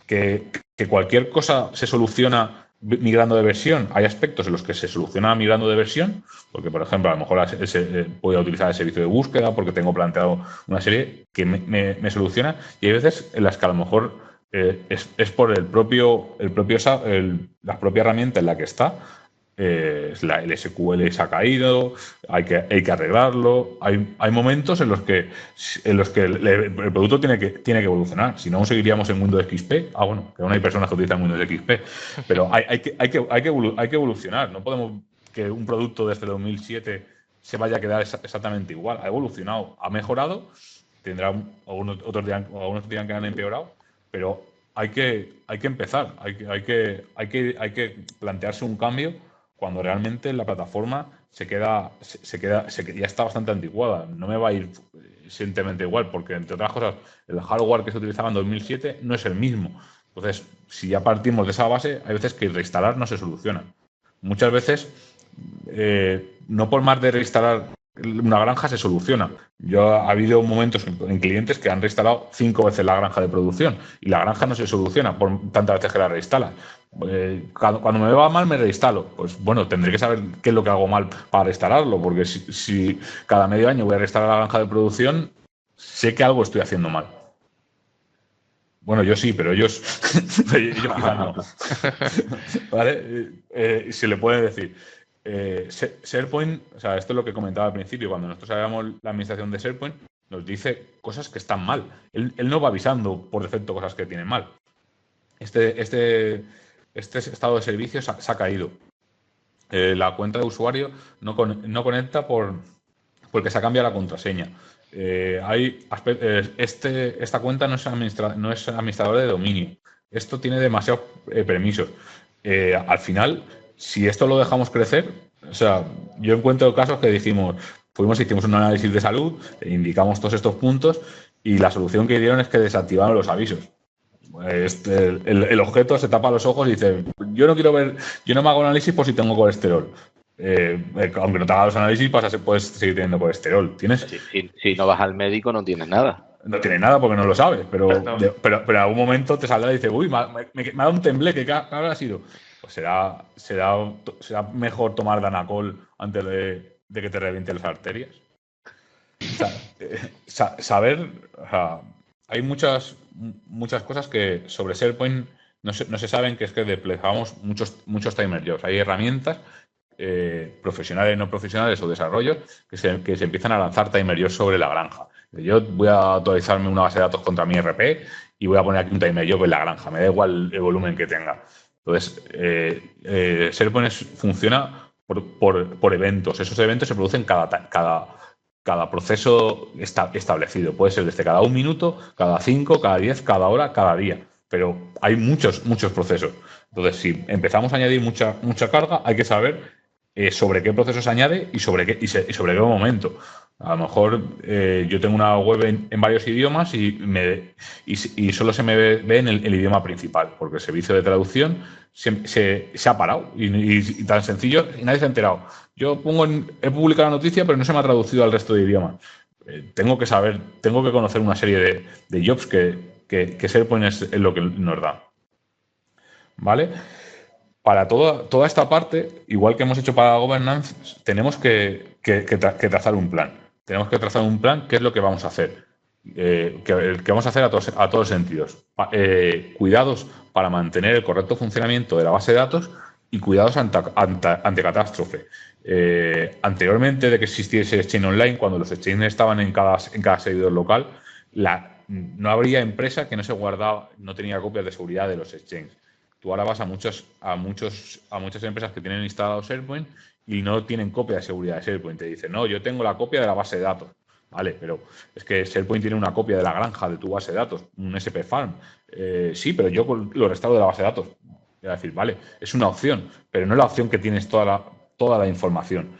Que cualquier cosa se soluciona migrando de versión. Hay aspectos en los que se soluciona migrando de versión, porque, por ejemplo, a lo mejor voy a utilizar el servicio de búsqueda porque tengo planteado una serie que me soluciona, y hay veces en las que a lo mejor es por la propia herramienta en la que está. El SQL se ha caído, hay que arreglarlo. Hay momentos en los que el producto tiene que evolucionar. Si no, seguiríamos en Windows XP. Bueno, que aún hay personas que utilizan Windows XP, pero hay que evolucionar. No podemos que un producto desde 2007 se vaya a quedar exactamente igual. Ha evolucionado, ha mejorado. Otros dirán que han empeorado, pero hay que empezar. Hay que plantearse un cambio cuando realmente la plataforma ya está bastante anticuada. No me va a ir suficientemente igual, porque, entre otras cosas, el hardware que se utilizaba en 2007 no es el mismo. Entonces, si ya partimos de esa base, hay veces que reinstalar no se soluciona. Muchas veces, no por más de reinstalar una granja se soluciona. Ha habido momentos en clientes que han reinstalado 5 veces la granja de producción y la granja no se soluciona por tantas veces que la reinstalan. Cuando me va mal me reinstalo. Pues bueno, tendré que saber qué es lo que hago mal para reinstalarlo, porque si cada medio año voy a reinstalar la granja de producción, sé que algo estoy haciendo mal. Bueno, yo sí, pero ellos quizás no. ¿Vale? Se le puede decir. SharePoint, o sea, esto es lo que comentaba al principio, cuando nosotros hagamos la administración de SharePoint, nos dice cosas que están mal. Él no va avisando por defecto cosas que tienen mal. Este estado de servicio se ha caído. La cuenta de usuario no conecta porque se ha cambiado la contraseña. Esta cuenta no es administrador de dominio. Esto tiene demasiados permisos. Al final, si esto lo dejamos crecer, o sea, yo encuentro casos que hicimos un análisis de salud, indicamos todos estos puntos y la solución que dieron es que desactivaron los avisos. El objeto se tapa los ojos y dice, yo no me hago análisis por si tengo colesterol. Aunque no te hagas los análisis, puedes seguir teniendo colesterol. Si no vas al médico, no tienes nada. No tienes nada porque no lo sabes, pero en algún momento te saldrá y dice, uy, me ha dado un tembleque, ¿qué habrá sido? Pues será mejor tomar Danacol antes de que te revienten las arterias. Saber, o sea, hay muchas cosas que sobre SharePoint no se saben, que es que desplegamos muchos timer jobs. Hay herramientas profesionales, no profesionales o desarrollos que se empiezan a lanzar timer jobs sobre la granja. Yo voy a actualizarme una base de datos contra mi ERP y voy a poner aquí un timer job en la granja. Me da igual el volumen que tenga. Entonces, SharePoint funciona por eventos. Esos eventos se producen cada proceso establecido. Puede ser desde cada 1 minuto, cada 5, cada 10, cada hora, cada día. Pero hay muchos procesos. Entonces, si empezamos a añadir mucha carga, hay que saber sobre qué proceso se añade y sobre qué momento. A lo mejor yo tengo una web en varios idiomas y solo se me ve en el idioma principal, porque el servicio de traducción se ha parado y tan sencillo y nadie se ha enterado. Yo he publicado la noticia, pero no se me ha traducido al resto de idiomas. tengo que conocer una serie de jobs que SharePoint es lo que nos da. ¿Vale? Para toda esta parte, igual que hemos hecho para la governance, tenemos que trazar un plan. Tenemos que trazar un plan, qué es lo que vamos a hacer. Que vamos a hacer a todos sentidos. Cuidados para mantener el correcto funcionamiento de la base de datos y cuidados ante catástrofe. Anteriormente de que existiese Exchange Online, cuando los Exchange estaban en cada servidor local, no habría empresa que no tenía copias de seguridad de los Exchange. Tú ahora vas a muchas empresas que tienen instalado SharePoint y no tienen copia de seguridad de SharePoint. Te dicen, no, yo tengo la copia de la base de datos. Vale, pero es que SharePoint tiene una copia de la granja de tu base de datos, un SP Farm. Sí, pero yo lo restauro de la base de datos. Es decir, vale, es una opción, pero no es la opción que tienes toda la información.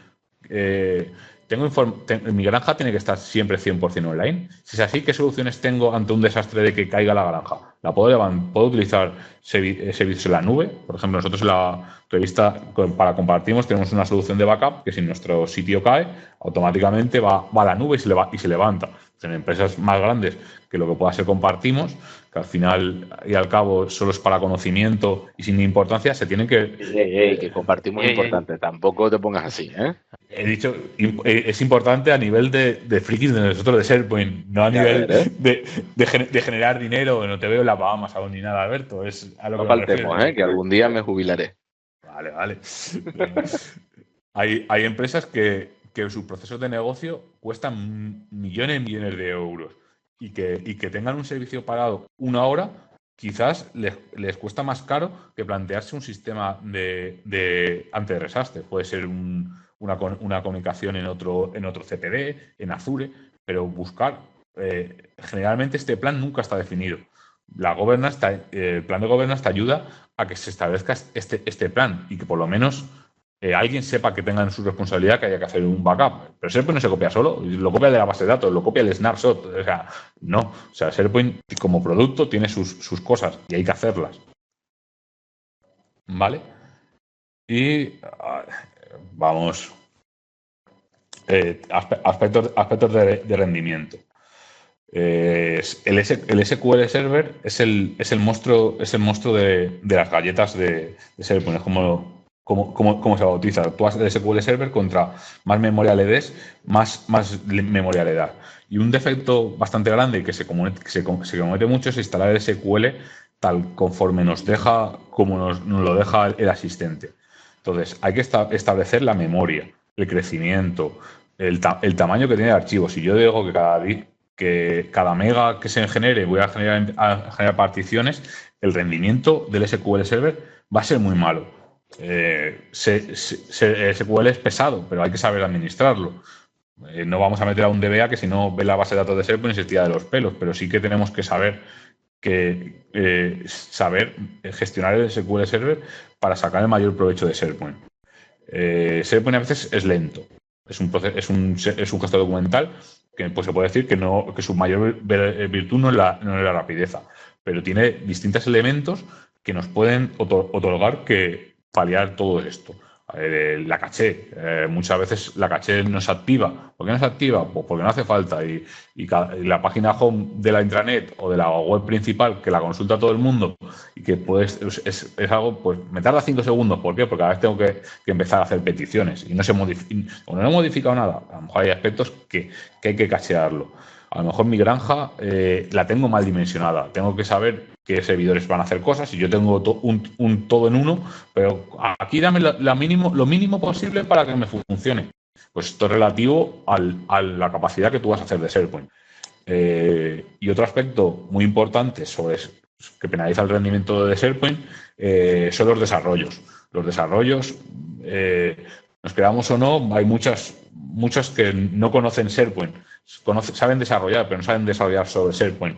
Mi granja tiene que estar siempre 100% online. Si es así, ¿qué soluciones tengo ante un desastre de que caiga la granja? ¿Puedo utilizar servicios en la nube? Por ejemplo, nosotros en la revista para Compartimos tenemos una solución de backup que si nuestro sitio cae, automáticamente va a la nube y se levanta. En empresas más grandes que lo que pueda ser Compartimos, que al final y al cabo solo es para conocimiento y sin importancia, se tienen que... que Compartimos es importante. Tampoco te pongas así, ¿eh? He dicho, es importante a nivel de frikis de nosotros de SharePoint, no a nivel de generar dinero. No te veo en las Bahamas aún ni nada, Alberto. Es a lo no que faltemos, que algún día me jubilaré. Vale. Hay empresas que sus procesos de negocio cuestan millones y millones de euros y que tengan un servicio parado una hora, quizás les cuesta más caro que plantearse un sistema de anti-desastre. Puede ser una comunicación en otro CPD, en Azure, pero buscar. Generalmente este plan nunca está definido. El plan de governance te ayuda a que se establezca este plan y que por lo menos alguien sepa que tenga en su responsabilidad que haya que hacer un backup. Pero SharePoint no se copia solo, lo copia de la base de datos, lo copia el snapshot. O sea, no. O sea, SharePoint como producto tiene sus cosas y hay que hacerlas. ¿Vale? Y vamos. Aspectos de rendimiento. El SQL Server es el monstruo de las galletas de SharePoint. Es como se bautiza. Tú haces el SQL Server contra más memoria le des, más memoria le das. Y un defecto bastante grande que se comete mucho es instalar el SQL tal conforme nos deja, como nos lo deja el asistente. Entonces, hay que establecer la memoria, el crecimiento, el tamaño que tiene el archivo. Si yo digo que cada mega que se genere voy a generar particiones, el rendimiento del SQL Server va a ser muy malo. SQL es pesado, pero hay que saber administrarlo. No vamos a meter a un DBA que si no ve la base de datos de SharePoint y se tira de los pelos, pero sí que tenemos que saber gestionar el SQL Server para sacar el mayor provecho de SharePoint. SharePoint a veces es lento. Es un gesto documental que pues se puede decir que su mayor virtud no es la rapidez, pero tiene distintos elementos que nos pueden otorgar que paliar todo esto. La caché. Muchas veces la caché no se activa. ¿Por qué no se activa? Pues porque no hace falta. Y la página home de la intranet o de la web principal, que la consulta todo el mundo y que es algo, pues me tarda 5 segundos. ¿Por qué? Porque a veces tengo que empezar a hacer peticiones y no he modificado nada. A lo mejor hay aspectos que hay que cachearlo. A lo mejor mi granja la tengo mal dimensionada. Tengo que saber qué servidores van a hacer cosas y yo tengo un todo en uno, pero aquí dame lo mínimo posible para que me funcione. Pues esto es relativo a la capacidad que tú vas a hacer de SharePoint. Y otro aspecto muy importante que penaliza el rendimiento de SharePoint son los desarrollos. Los desarrollos, nos quedamos o no, hay muchas que no conocen SharePoint. Saben desarrollar, pero no saben desarrollar sobre SharePoint.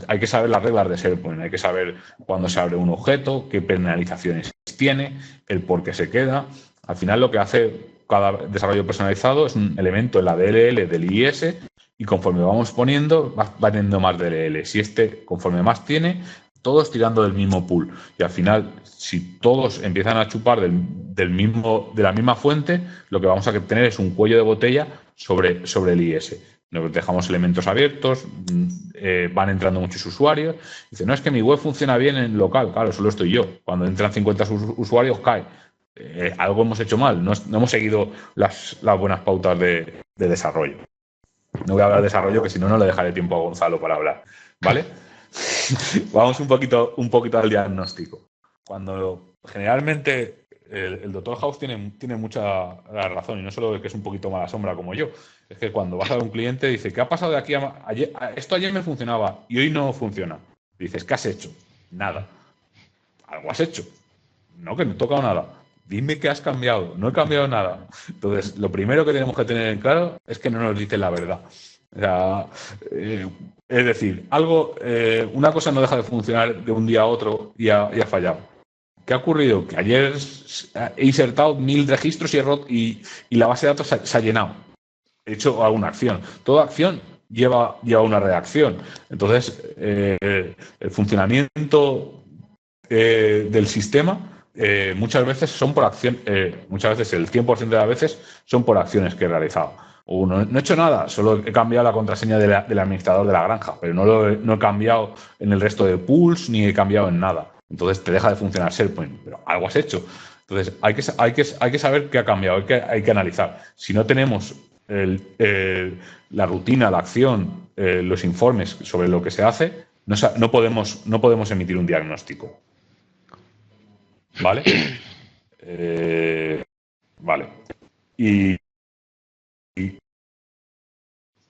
Hay que saber las reglas de SharePoint, hay que saber cuándo se abre un objeto, qué penalizaciones tiene, el por qué se queda. Al final lo que hace cada desarrollo personalizado es un elemento en la DLL del IIS y conforme vamos poniendo va teniendo más DLL. Si conforme más tiene, todos tirando del mismo pool. Y al final, si todos empiezan a chupar de la misma fuente, lo que vamos a tener es un cuello de botella sobre el IS. nos dejamos elementos abiertos, van entrando muchos usuarios. Dice, no, es que mi web funciona bien en local. Claro, solo estoy yo. Cuando entran 50 usuarios, cae. Algo hemos hecho mal. No hemos seguido las buenas pautas de desarrollo. No voy a hablar de desarrollo, que si no, no le dejaré tiempo a Gonzalo para hablar. ¿Vale? Vamos un poquito al diagnóstico. Cuando generalmente el Dr. House tiene mucha razón, y no solo que es un poquito mala sombra como yo, es que cuando vas a ver un cliente dice, ¿qué ha pasado de aquí a ayer? Esto ayer me funcionaba y hoy no funciona. Dices, ¿qué has hecho? Nada. Algo has hecho. No, que no he tocado nada. Dime qué has cambiado. No he cambiado nada. Entonces, lo primero que tenemos que tener en claro es que no nos dicen la verdad. O sea, es decir, una cosa no deja de funcionar de un día a otro y ha fallado. ¿Qué ha ocurrido? Que ayer he insertado 1000 registros y la base de datos se ha llenado. He hecho alguna acción. Toda acción lleva una reacción. Entonces, el funcionamiento del sistema muchas veces son por acción, muchas veces el 100% de las veces son por acciones que he realizado. O no he hecho nada, solo he cambiado la contraseña del administrador de la granja, pero no he cambiado en el resto de pools ni he cambiado en nada. Entonces te deja de funcionar SharePoint, pero algo has hecho. Entonces hay que saber qué ha cambiado, hay que analizar. Si no tenemos la rutina, la acción, los informes sobre lo que se hace, no podemos emitir un diagnóstico. ¿Vale? Vale.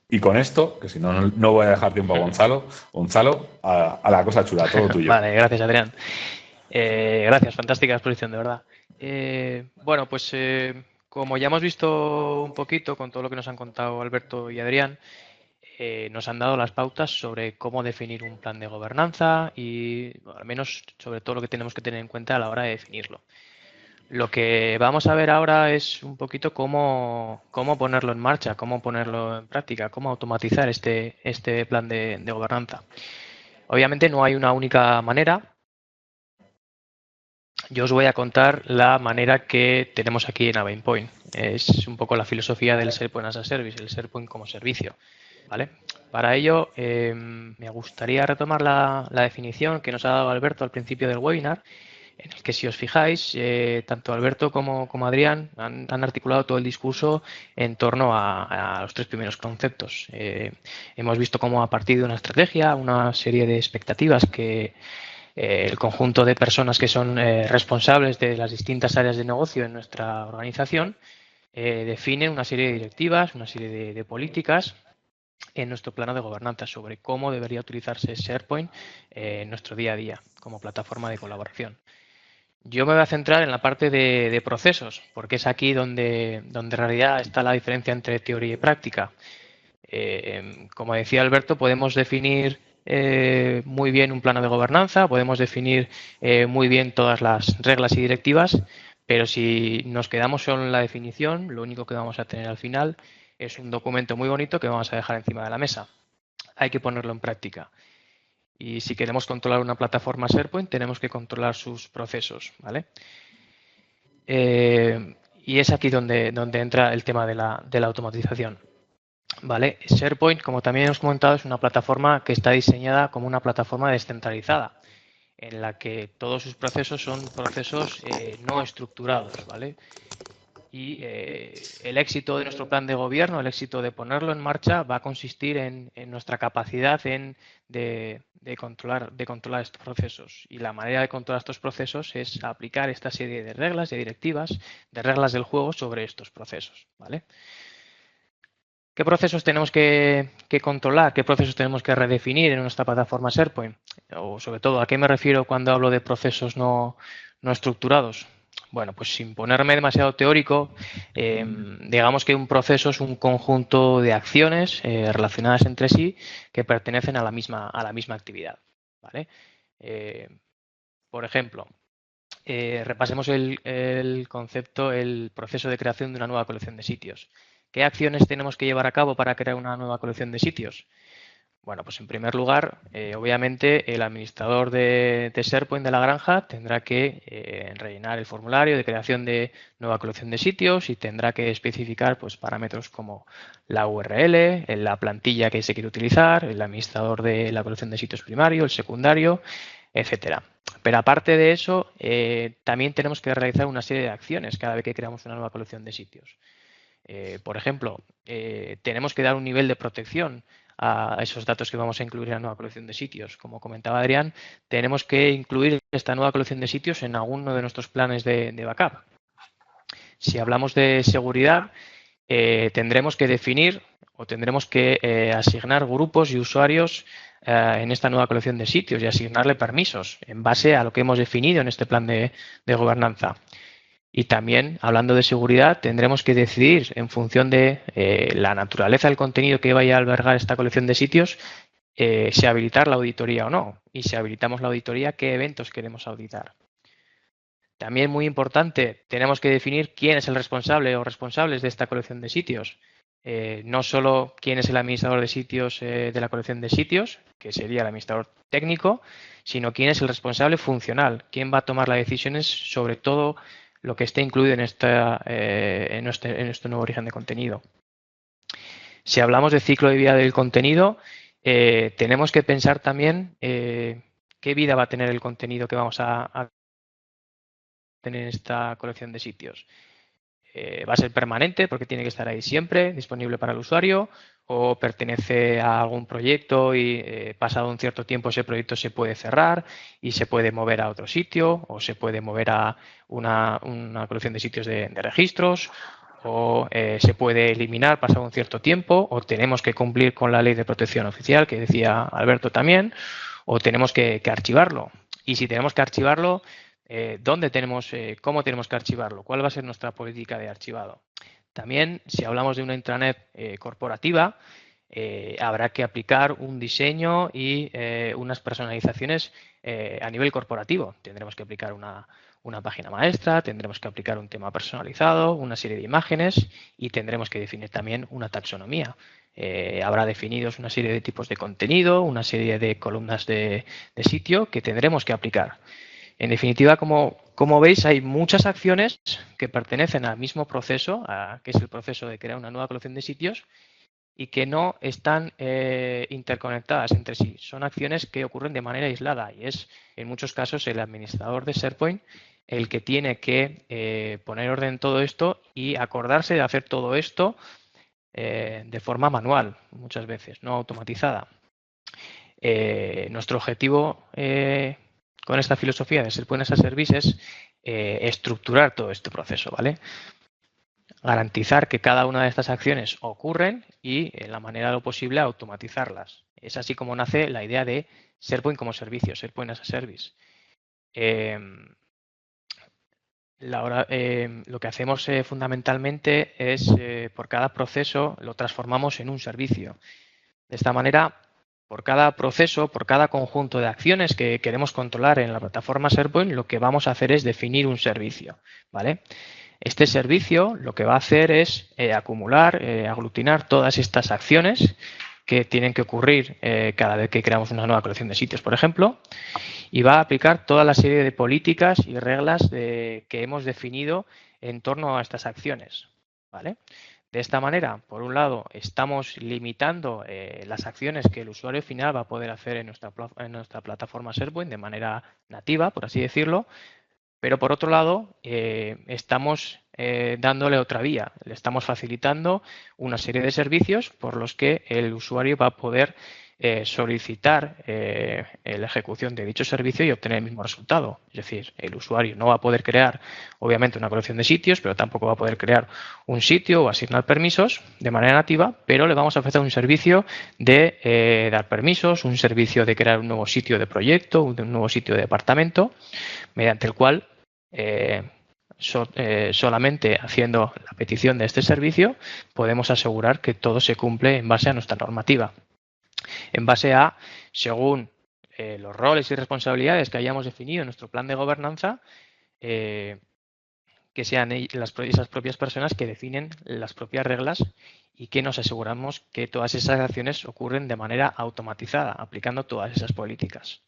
Y con esto, que si no, no voy a dejar tiempo a Gonzalo. Gonzalo, a la cosa chula, todo tuyo. Vale, gracias, Adrián. Gracias, fantástica exposición, de verdad. Bueno, pues como ya hemos visto un poquito con todo lo que nos han contado Alberto y Adrián, nos han dado las pautas sobre cómo definir un plan de gobernanza y bueno, al menos sobre todo lo que tenemos que tener en cuenta a la hora de definirlo. Lo que vamos a ver ahora es un poquito cómo ponerlo en marcha, cómo ponerlo en práctica, cómo automatizar este plan de gobernanza. Obviamente no hay una única manera. Yo os voy a contar la manera que tenemos aquí en Avainpoint. Es un poco la filosofía del SharePoint as a Service, el SharePoint como servicio. ¿Vale? Para ello, me gustaría retomar la definición que nos ha dado Alberto al principio del webinar, en el que, si os fijáis, tanto Alberto como Adrián han articulado todo el discurso en torno a los tres primeros conceptos. Hemos visto cómo, a partir de una estrategia, una serie de expectativas que el conjunto de personas que son responsables de las distintas áreas de negocio en nuestra organización definen una serie de directivas, una serie de políticas en nuestro plano de gobernanza sobre cómo debería utilizarse SharePoint en nuestro día a día como plataforma de colaboración. Yo me voy a centrar en la parte de procesos, porque es aquí donde en realidad está la diferencia entre teoría y práctica. Como decía Alberto, podemos definir muy bien un plano de gobernanza, podemos definir muy bien todas las reglas y directivas, pero si nos quedamos solo en la definición, lo único que vamos a tener al final es un documento muy bonito que vamos a dejar encima de la mesa. Hay que ponerlo en práctica. Y si queremos controlar una plataforma SharePoint, tenemos que controlar sus procesos, ¿vale? Y es aquí donde entra el tema de la automatización. ¿Vale? SharePoint, como también hemos comentado, es una plataforma que está diseñada como una plataforma descentralizada, en la que todos sus procesos son procesos no estructurados, ¿vale? Y el éxito de nuestro plan de gobierno, el éxito de ponerlo en marcha, va a consistir en nuestra capacidad de controlar estos procesos. Y la manera de controlar estos procesos es aplicar esta serie de reglas, de directivas, de reglas del juego sobre estos procesos, ¿vale? ¿Qué procesos tenemos que controlar? ¿Qué procesos tenemos que redefinir en nuestra plataforma SharePoint? O, sobre todo, ¿a qué me refiero cuando hablo de procesos no estructurados? Bueno, pues sin ponerme demasiado teórico, digamos que un proceso es un conjunto de acciones relacionadas entre sí que pertenecen a la misma actividad, ¿vale? Por ejemplo, repasemos el concepto, el proceso de creación de una nueva colección de sitios. ¿Qué acciones tenemos que llevar a cabo para crear una nueva colección de sitios? Bueno, pues en primer lugar, obviamente el administrador de SharePoint de la granja tendrá que rellenar el formulario de creación de nueva colección de sitios y tendrá que especificar pues, parámetros como la URL, la plantilla que se quiere utilizar, el administrador de la colección de sitios primario, el secundario, etcétera. Pero aparte de eso, también tenemos que realizar una serie de acciones cada vez que creamos una nueva colección de sitios. Por ejemplo, tenemos que dar un nivel de protección a esos datos que vamos a incluir en la nueva colección de sitios. Como comentaba Adrián, tenemos que incluir esta nueva colección de sitios en alguno de nuestros planes de backup. Si hablamos de seguridad, tendremos que definir o tendremos que asignar grupos y usuarios en esta nueva colección de sitios y asignarle permisos en base a lo que hemos definido en este plan de gobernanza. Y también, hablando de seguridad, tendremos que decidir en función de la naturaleza del contenido que vaya a albergar esta colección de sitios, si habilitar la auditoría o no. Y si habilitamos la auditoría, qué eventos queremos auditar. También muy importante, tenemos que definir quién es el responsable o responsables de esta colección de sitios. No solo quién es el administrador de sitios de la colección de sitios, que sería el administrador técnico, sino quién es el responsable funcional, quién va a tomar las decisiones sobre todo lo que esté incluido en este nuevo origen de contenido. Si hablamos de ciclo de vida del contenido, tenemos que pensar también qué vida va a tener el contenido que vamos a tener en esta colección de sitios. ¿Va a ser permanente porque tiene que estar ahí siempre, disponible para el usuario? ¿O pertenece a algún proyecto y pasado un cierto tiempo ese proyecto se puede cerrar y se puede mover a otro sitio? ¿O se puede mover a una colección de sitios de registros? ¿O se puede eliminar pasado un cierto tiempo? ¿O tenemos que cumplir con la ley de protección oficial que decía Alberto también? ¿O tenemos que archivarlo? Y si tenemos que archivarlo, cómo tenemos que archivarlo, cuál va a ser nuestra política de archivado. También, si hablamos de una intranet corporativa, habrá que aplicar un diseño y unas personalizaciones a nivel corporativo. Tendremos que aplicar una página maestra, tendremos que aplicar un tema personalizado, una serie de imágenes y tendremos que definir también una taxonomía. Habrá definidos una serie de tipos de contenido, una serie de columnas de sitio que tendremos que aplicar. En definitiva, como veis, hay muchas acciones que pertenecen al mismo proceso, que es el proceso de crear una nueva colección de sitios, y que no están interconectadas entre sí. Son acciones que ocurren de manera aislada y es, en muchos casos, el administrador de SharePoint el que tiene que poner orden en todo esto y acordarse de hacer todo esto de forma manual, muchas veces, no automatizada. Nuestro objetivo con esta filosofía de SharePoint as a Service es estructurar todo este proceso, ¿vale? Garantizar que cada una de estas acciones ocurren y, en la manera de lo posible, automatizarlas. Es así como nace la idea de SharePoint como servicio, SharePoint as a Service. Lo que hacemos fundamentalmente es, por cada proceso, lo transformamos en un servicio. De esta manera, por cada proceso, por cada conjunto de acciones que queremos controlar en la plataforma SharePoint, lo que vamos a hacer es definir un servicio, ¿vale? Este servicio lo que va a hacer es acumular, aglutinar todas estas acciones que tienen que ocurrir cada vez que creamos una nueva colección de sitios, por ejemplo, y va a aplicar toda la serie de políticas y reglas que hemos definido en torno a estas acciones, ¿vale? De esta manera, por un lado, estamos limitando las acciones que el usuario final va a poder hacer en nuestra plataforma SharePoint de manera nativa, por así decirlo, pero por otro lado, estamos dándole otra vía, le estamos facilitando una serie de servicios por los que el usuario va a poder solicitar la ejecución de dicho servicio y obtener el mismo resultado. Es decir, el usuario no va a poder crear, obviamente, una colección de sitios, pero tampoco va a poder crear un sitio o asignar permisos de manera nativa, pero le vamos a ofrecer un servicio de dar permisos, un servicio de crear un nuevo sitio de proyecto, un nuevo sitio de departamento, mediante el cual solamente haciendo la petición de este servicio podemos asegurar que todo se cumple en base a nuestra normativa. En base a, según los roles y responsabilidades que hayamos definido en nuestro plan de gobernanza, que sean esas propias personas que definen las propias reglas y que nos aseguramos que todas esas acciones ocurren de manera automatizada, aplicando todas esas políticas.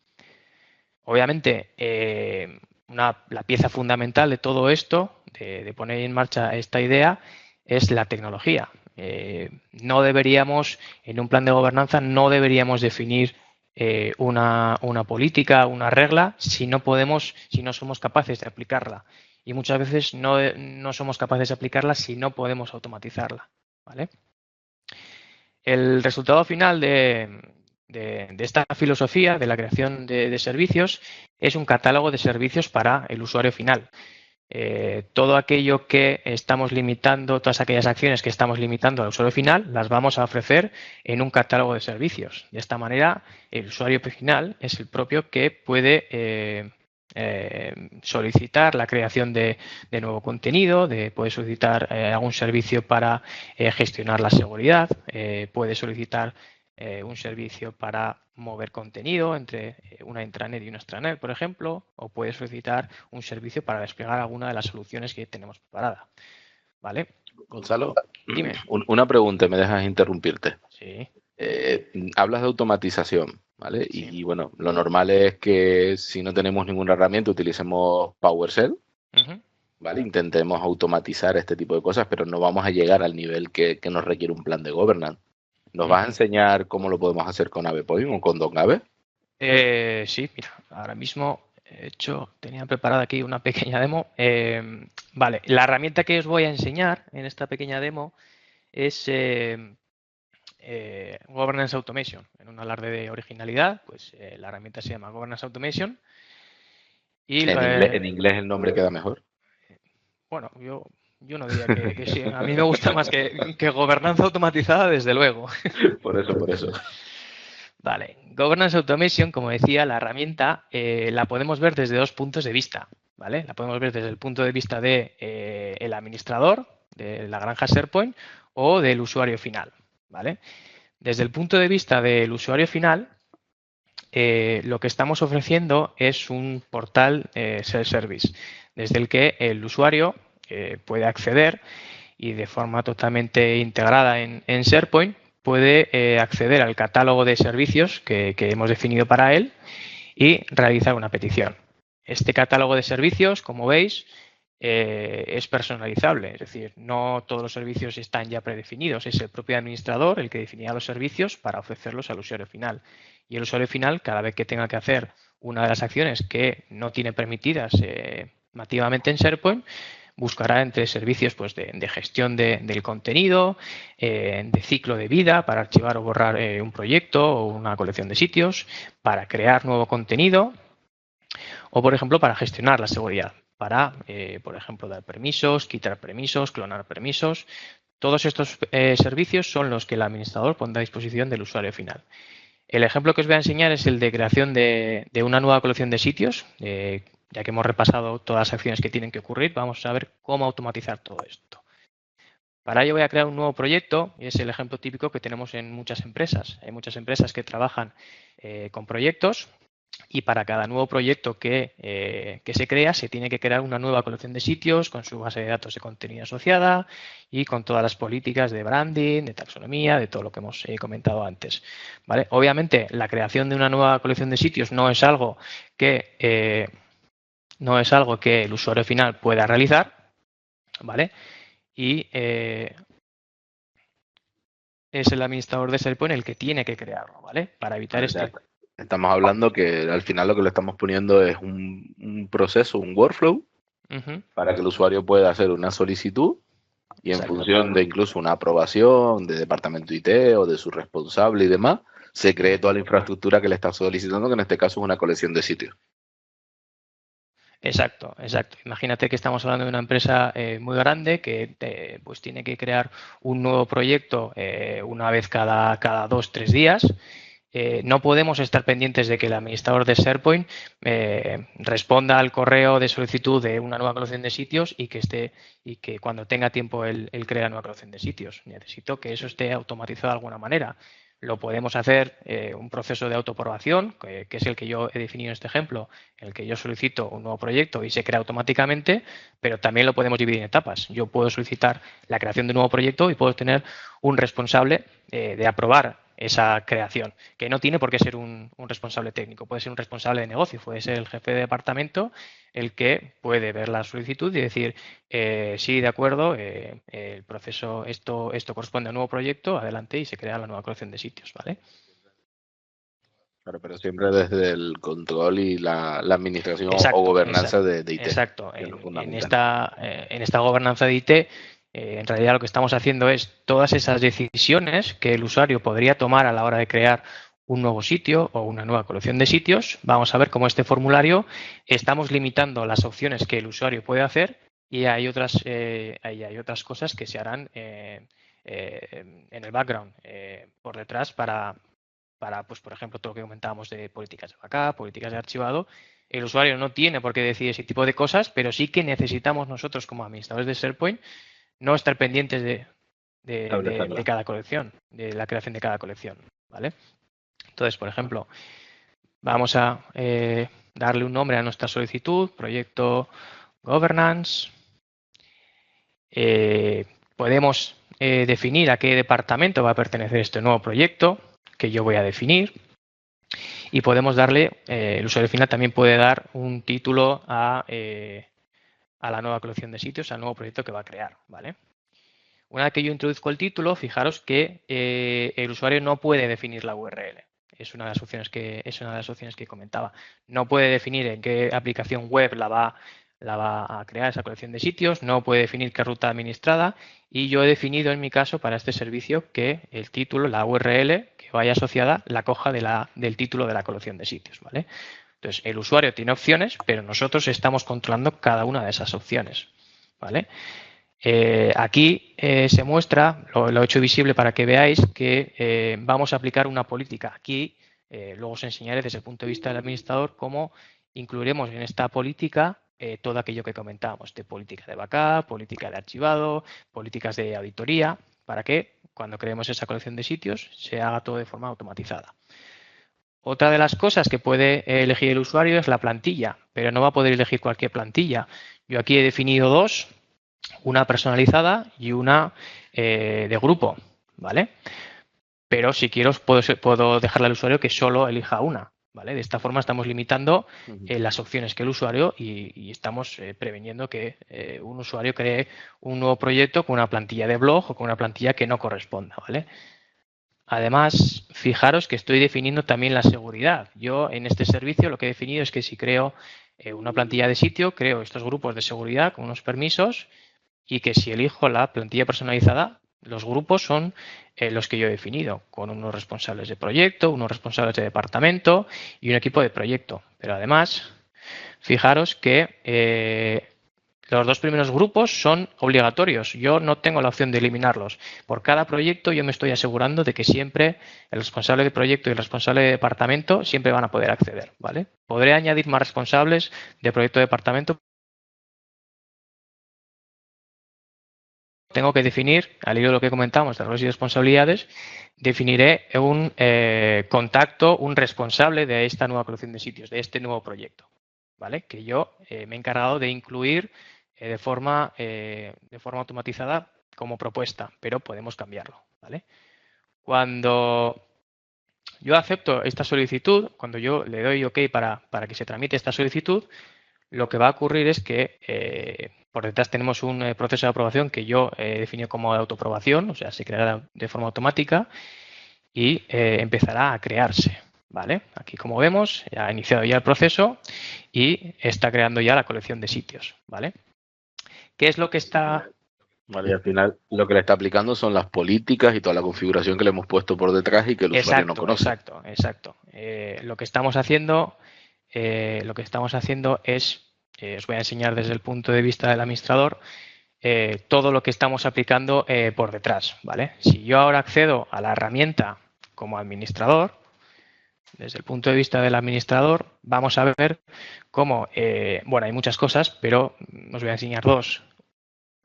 Obviamente, la pieza fundamental de todo esto, de poner en marcha esta idea, es la tecnología. No deberíamos, en un plan de gobernanza, no deberíamos definir una política, una regla, si no somos capaces de aplicarla. Y muchas veces no somos capaces de aplicarla si no podemos automatizarla, ¿vale? El resultado final de esta filosofía de la creación de servicios es un catálogo de servicios para el usuario final. Todo aquello que estamos limitando, todas aquellas acciones que estamos limitando al usuario final, las vamos a ofrecer en un catálogo de servicios. De esta manera, el usuario final es el propio que puede solicitar la creación de nuevo contenido, puede solicitar algún servicio para gestionar la seguridad, puede solicitar un servicio para mover contenido entre una intranet y una extranet, por ejemplo, o puede solicitar un servicio para desplegar alguna de las soluciones que tenemos preparada. ¿Vale? Gonzalo, dime. Una pregunta, me dejas interrumpirte. Sí. Hablas de automatización, ¿vale? Sí. Y bueno, lo normal es que si no tenemos ninguna herramienta utilicemos PowerShell, ¿vale? Intentemos automatizar este tipo de cosas, pero no vamos a llegar al nivel que nos requiere un plan de governance. ¿Nos vas a enseñar cómo lo podemos hacer con AvePoint o con DonAve? Sí, mira, ahora mismo tenía preparada aquí una pequeña demo. Vale, la herramienta que os voy a enseñar en esta pequeña demo es Governance Automation. En un alarde de originalidad, pues la herramienta se llama Governance Automation. Y, en inglés el nombre queda mejor. Bueno, yo no diría que sí. A mí me gusta más que gobernanza automatizada, desde luego. Por eso. Vale, Governance Automation, como decía, la herramienta la podemos ver desde dos puntos de vista, ¿vale? La podemos ver desde el punto de vista de el administrador de la granja SharePoint o del usuario final, ¿vale? Desde el punto de vista del usuario final, lo que estamos ofreciendo es un portal self-service, desde el que el usuario puede acceder y de forma totalmente integrada en SharePoint puede acceder al catálogo de servicios que hemos definido para él y realizar una petición. Este catálogo de servicios, como veis, es personalizable, es decir, no todos los servicios están ya predefinidos, es el propio administrador el que definirá los servicios para ofrecerlos al usuario final. Y el usuario final, cada vez que tenga que hacer una de las acciones que no tiene permitidas nativamente en SharePoint, buscará entre servicios pues, de gestión del contenido, de ciclo de vida para archivar o borrar un proyecto o una colección de sitios, para crear nuevo contenido o, por ejemplo, para gestionar la seguridad, para, por ejemplo, dar permisos, quitar permisos, clonar permisos. Todos estos servicios son los que el administrador pondrá a disposición del usuario final. El ejemplo que os voy a enseñar es el de creación de una nueva colección de sitios. Ya que hemos repasado todas las acciones que tienen que ocurrir, vamos a ver cómo automatizar todo esto. Para ello voy a crear un nuevo proyecto y es el ejemplo típico que tenemos en muchas empresas. Hay muchas empresas que trabajan con proyectos y para cada nuevo proyecto que se crea se tiene que crear una nueva colección de sitios con su base de datos de contenido asociada y con todas las políticas de branding, de taxonomía, de todo lo que hemos comentado antes. ¿Vale? Obviamente, la creación de una nueva colección de sitios no es algo que el usuario final pueda realizar, ¿vale? Y es el administrador de SharePoint el que tiene que crearlo, ¿vale? Para evitar esto. Estamos hablando que al final lo que le estamos poniendo es un proceso, un workflow, para que el usuario pueda hacer una solicitud y en función de incluso una aprobación de departamento IT o de su responsable y demás, se cree toda la infraestructura que le está solicitando, que en este caso es una colección de sitios. Exacto. Imagínate que estamos hablando de una empresa muy grande que pues tiene que crear un nuevo proyecto una vez cada 2-3 días. No podemos estar pendientes de que el administrador de SharePoint responda al correo de solicitud de una nueva colección de sitios y que cuando tenga tiempo él crea nueva colección de sitios. Necesito que eso esté automatizado de alguna manera. Lo podemos hacer un proceso de autoaprobación, que es el que yo he definido en este ejemplo, en el que yo solicito un nuevo proyecto y se crea automáticamente, pero también lo podemos dividir en etapas. Yo puedo solicitar la creación de un nuevo proyecto y puedo tener un responsable de aprobar esa creación, que no tiene por qué ser un responsable técnico, puede ser un responsable de negocio, puede ser el jefe de departamento el que puede ver la solicitud y decir, sí, de acuerdo, el proceso, esto corresponde a un nuevo proyecto, adelante y se crea la nueva colección de sitios, ¿vale? Claro, pero siempre desde el control y la administración o Exacto, gobernanza de IT. exacto. Que es lo En fundamental. esta gobernanza de IT, en realidad lo que estamos haciendo es todas esas decisiones que el usuario podría tomar a la hora de crear un nuevo sitio o una nueva colección de sitios. Vamos a ver cómo este formulario estamos limitando las opciones que el usuario puede hacer y hay otras cosas que se harán en el background, por detrás para, pues, por ejemplo, todo lo que comentábamos de políticas de backup, políticas de archivado. El usuario no tiene por qué decidir ese tipo de cosas, pero sí que necesitamos nosotros como administradores de SharePoint no estar pendientes de cada colección, de la creación de cada colección, ¿vale? Entonces, por ejemplo, vamos a darle un nombre a nuestra solicitud, proyecto governance. Podemos definir a qué departamento va a pertenecer este nuevo proyecto que yo voy a definir. Y podemos darle, el usuario final también puede dar un título a la nueva colección de sitios, al nuevo proyecto que va a crear, ¿vale? Una vez que yo introduzco el título, fijaros que el usuario no puede definir la URL. Es una de las opciones que comentaba. No puede definir en qué aplicación web la va a crear esa colección de sitios, no puede definir qué ruta administrada y yo he definido en mi caso para este servicio que el título, la URL que vaya asociada, la coja del título de la colección de sitios, ¿vale? Entonces, el usuario tiene opciones, pero nosotros estamos controlando cada una de esas opciones, ¿vale? Aquí se muestra, lo he hecho visible para que veáis que vamos a aplicar una política. Aquí luego os enseñaré desde el punto de vista del administrador cómo incluiremos en esta política todo aquello que comentábamos, de política de backup, política de archivado, políticas de auditoría, para que cuando creemos esa colección de sitios se haga todo de forma automatizada. Otra de las cosas que puede elegir el usuario es la plantilla, pero no va a poder elegir cualquier plantilla. Yo aquí he definido dos, una personalizada y una de grupo, ¿vale? Pero si quiero puedo dejarle al usuario que solo elija una, ¿vale? De esta forma estamos limitando las opciones que el usuario y estamos preveniendo que un usuario cree un nuevo proyecto con una plantilla de blog o con una plantilla que no corresponda, ¿vale? Además, fijaros que estoy definiendo también la seguridad. Yo en este servicio lo que he definido es que si creo una plantilla de sitio, creo estos grupos de seguridad con unos permisos y que si elijo la plantilla personalizada, los grupos son los que yo he definido, con unos responsables de proyecto, unos responsables de departamento y un equipo de proyecto. Pero además, fijaros que los dos primeros grupos son obligatorios. Yo no tengo la opción de eliminarlos. Por cada proyecto yo me estoy asegurando de que siempre el responsable de proyecto y el responsable de departamento siempre van a poder acceder, ¿vale? Podré añadir más responsables de proyecto de departamento. Tengo que definir, al hilo de lo que comentamos de roles y responsabilidades, definiré un contacto, un responsable de esta nueva colección de sitios, de este nuevo proyecto, ¿vale? Que yo me he encargado de incluir de forma automatizada como propuesta, pero podemos cambiarlo, ¿vale? Cuando yo acepto esta solicitud, cuando yo le doy OK para que se tramite esta solicitud, lo que va a ocurrir es que por detrás tenemos un proceso de aprobación que yo he definido como de autoaprobación, o sea, se creará de forma automática y empezará a crearse, ¿vale? Aquí, como vemos, ya ha iniciado ya el proceso y está creando ya la colección de sitios, ¿vale? ¿Qué es lo que está...? Vale, y al final lo que le está aplicando son las políticas y toda la configuración que le hemos puesto por detrás y que el usuario no conoce. Exacto. Lo que estamos haciendo es, os voy a enseñar desde el punto de vista del administrador, todo lo que estamos aplicando por detrás, ¿vale? Si yo ahora accedo a la herramienta como administrador, desde el punto de vista del administrador, vamos a ver cómo, bueno, hay muchas cosas, pero os voy a enseñar dos.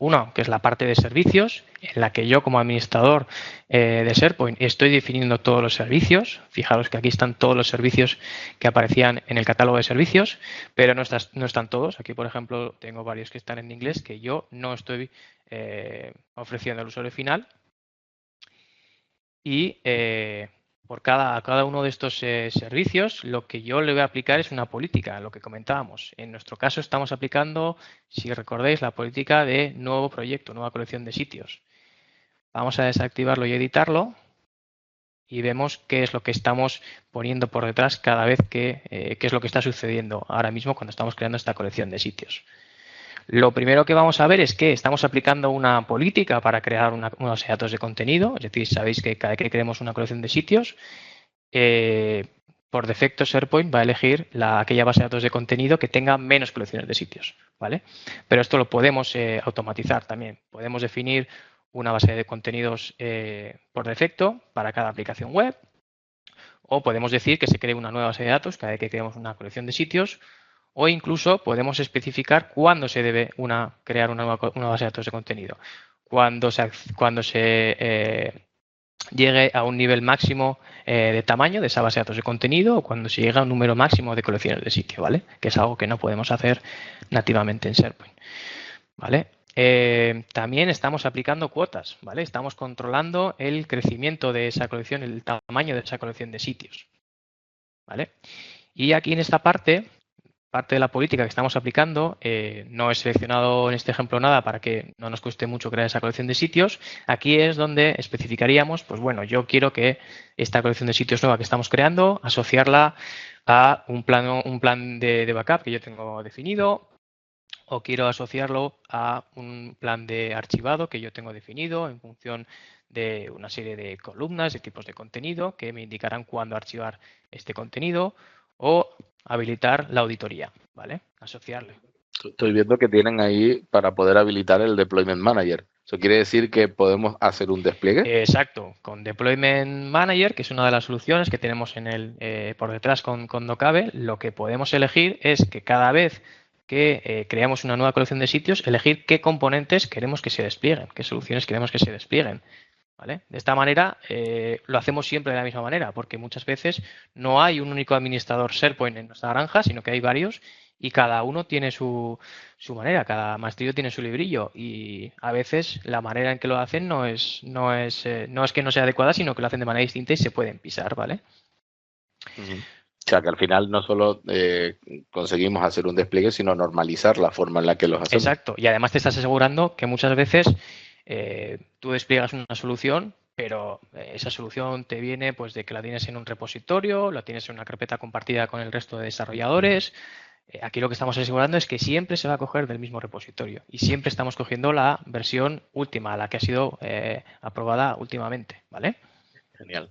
Uno, que es la parte de servicios, en la que yo como administrador de SharePoint estoy definiendo todos los servicios. Fijaros que aquí están todos los servicios que aparecían en el catálogo de servicios, pero no están todos. Aquí, por ejemplo, tengo varios que están en inglés que yo no estoy ofreciendo al usuario final. Y por cada uno de estos servicios, lo que yo le voy a aplicar es una política, lo que comentábamos. En nuestro caso estamos aplicando, si recordáis, la política de nuevo proyecto, nueva colección de sitios. Vamos a desactivarlo y editarlo y vemos qué es lo que estamos poniendo por detrás cada vez qué es lo que está sucediendo ahora mismo cuando estamos creando esta colección de sitios. Lo primero que vamos a ver es que estamos aplicando una política para crear una base de datos de contenido. Es decir, sabéis que cada vez que creemos una colección de sitios, por defecto SharePoint va a elegir aquella base de datos de contenido que tenga menos colecciones de sitios, ¿vale? Pero esto lo podemos automatizar también. Podemos definir una base de contenidos por defecto para cada aplicación web, o podemos decir que se cree una nueva base de datos cada vez que creamos una colección de sitios, o incluso podemos especificar cuándo se debe crear una base de datos de contenido. Cuando se llegue a un nivel máximo de tamaño de esa base de datos de contenido, o cuando se llega a un número máximo de colecciones de sitio, ¿vale? Que es algo que no podemos hacer nativamente en SharePoint, ¿vale? También estamos aplicando cuotas, ¿vale? Estamos controlando el crecimiento de esa colección, el tamaño de esa colección de sitios, ¿vale? Y aquí en esta parte de la política que estamos aplicando, no he seleccionado en este ejemplo nada para que no nos cueste mucho crear esa colección de sitios. Aquí es donde especificaríamos, pues bueno, yo quiero que esta colección de sitios nueva que estamos creando, asociarla a un plan de backup que yo tengo definido, o quiero asociarlo a un plan de archivado que yo tengo definido en función de una serie de columnas, de tipos de contenido que me indicarán cuándo archivar este contenido, o habilitar la auditoría, ¿vale? Asociarle. Estoy viendo que tienen ahí para poder habilitar el Deployment Manager. ¿Eso quiere decir que podemos hacer un despliegue? Exacto, con Deployment Manager, que es una de las soluciones que tenemos por detrás con Docable, lo que podemos elegir es que cada vez que creamos una nueva colección de sitios, elegir qué componentes queremos que se desplieguen, qué soluciones queremos que se desplieguen. ¿Vale? De esta manera lo hacemos siempre de la misma manera, porque muchas veces no hay un único administrador SharePoint en nuestra granja, sino que hay varios y cada uno tiene su manera, cada maestrillo tiene su librillo, y a veces la manera en que lo hacen no es que no sea adecuada, sino que lo hacen de manera distinta y se pueden pisar, ¿vale? O sea, que al final no solo conseguimos hacer un despliegue, sino normalizar la forma en la que los hacemos. Exacto, y además te estás asegurando que muchas veces tú despliegas una solución, pero esa solución te viene pues de que la tienes en un repositorio, la tienes en una carpeta compartida con el resto de desarrolladores. Aquí lo que estamos asegurando es que siempre se va a coger del mismo repositorio y siempre estamos cogiendo la versión última, la que ha sido aprobada últimamente, ¿vale? Genial.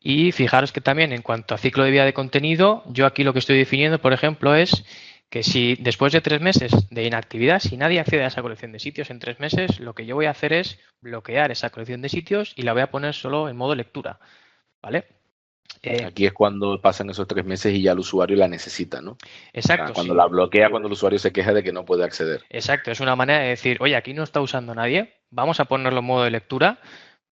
Y fijaros que también en cuanto a ciclo de vida de contenido, yo aquí lo que estoy definiendo, por ejemplo, es que si después de 3 meses de inactividad, si nadie accede a esa colección de sitios en 3 meses, lo que yo voy a hacer es bloquear esa colección de sitios y la voy a poner solo en modo lectura, ¿vale? Aquí es cuando pasan esos 3 meses y ya el usuario la necesita, ¿no? Exacto. O sea, cuando sí. la bloquea, cuando el usuario se queja de que no puede acceder. Exacto, es una manera de decir, oye, aquí no está usando nadie, vamos a ponerlo en modo de lectura,